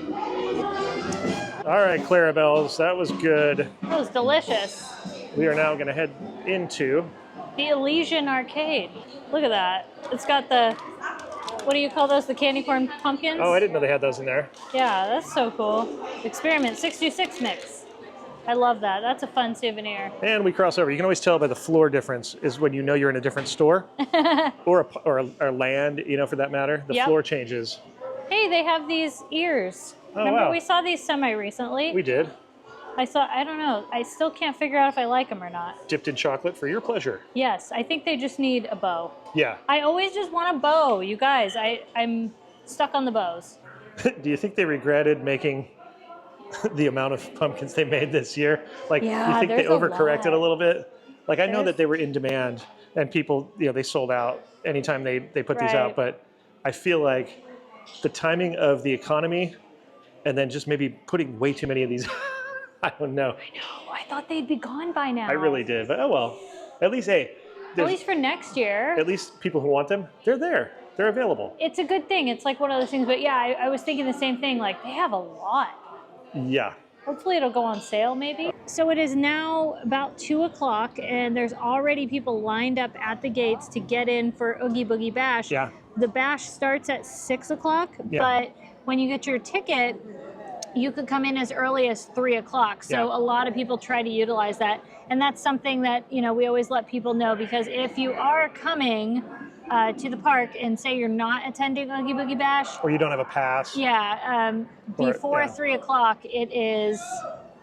All right, Clarabelles, that was good. That was delicious. We are now going to head into The Elysian Arcade. Look at that. It's got the, what do you call those? The candy corn pumpkins? Oh, I didn't know they had those in there. Yeah, that's so cool. Experiment 626 mix. I love that. That's a fun souvenir. And we cross over. You can always tell by the floor difference is when you know you're in a different store or land, you know, for that matter. The floor changes. Hey, they have these ears. Oh, Remember wow. we saw these semi-recently? We did. I don't know. I still can't figure out if I like them or not. Dipped in chocolate for your pleasure. Yes, I think they just need a bow. Yeah. I always just want a bow, you guys. I'm stuck on the bows. Do you think they regretted making the amount of pumpkins they made this year? Like, Yeah, you think they there's a overcorrected a lot. little bit? Like, I know There's- that they were in demand and people, you know, they sold out anytime they put these Right. out, but I feel like the timing of the economy and then just maybe putting way too many of these, I don't know. I know. I thought they'd be gone by now. I really did, but oh well. At least, hey, At least for next year. at least people who want them, they're there. They're available. It's a good thing. It's like one of those things. But yeah, I was thinking the same thing. Like, they have a lot. Yeah. Hopefully it'll go on sale maybe. So it is now about 2 o'clock and there's already people lined up at the gates to get in for Oogie Boogie Bash. Yeah. The bash starts at 6 o'clock, Yeah. but when you get your ticket, you could come in as early as 3 o'clock. So Yeah. a lot of people try to utilize that. And that's something that, you know, we always let people know, because if you are coming to the park and say you're not attending Oogie Boogie Bash, Or you don't have a pass. yeah, before 3 o'clock, it is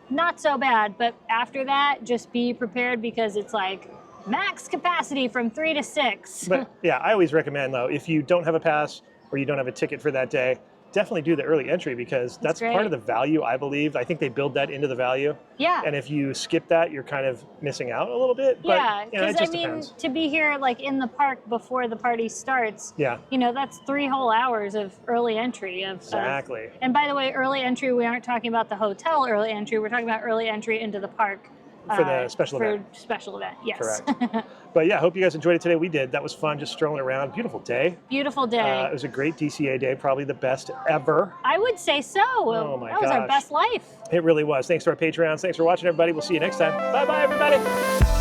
not so bad. But after that, just be prepared because it's like max capacity from 3 to 6. But yeah, I always recommend though, if you don't have a pass or you don't have a ticket for that day, definitely do the early entry because that's part great. of the value, I believe. I think they build that into the value. Yeah. And if you skip that, you're kind of missing out a little bit. But, Yeah, you know, it because just I mean, depends. to be here like in the park before the party starts, Yeah. you know, that's 3 whole hours of early entry. Exactly. And by the way, early entry, we aren't talking about the hotel early entry. We're talking about early entry into the park. For the special event. For special event, yes. Correct. But yeah, hope you guys enjoyed it today. We did. That was fun, just strolling around. Beautiful day. Beautiful day. It was a great DCA day, probably the best ever. I would say so. Oh my That was our gosh. best life. It really was. Thanks to our Patreons. Thanks for watching, everybody. We'll see you next time. Bye-bye, everybody.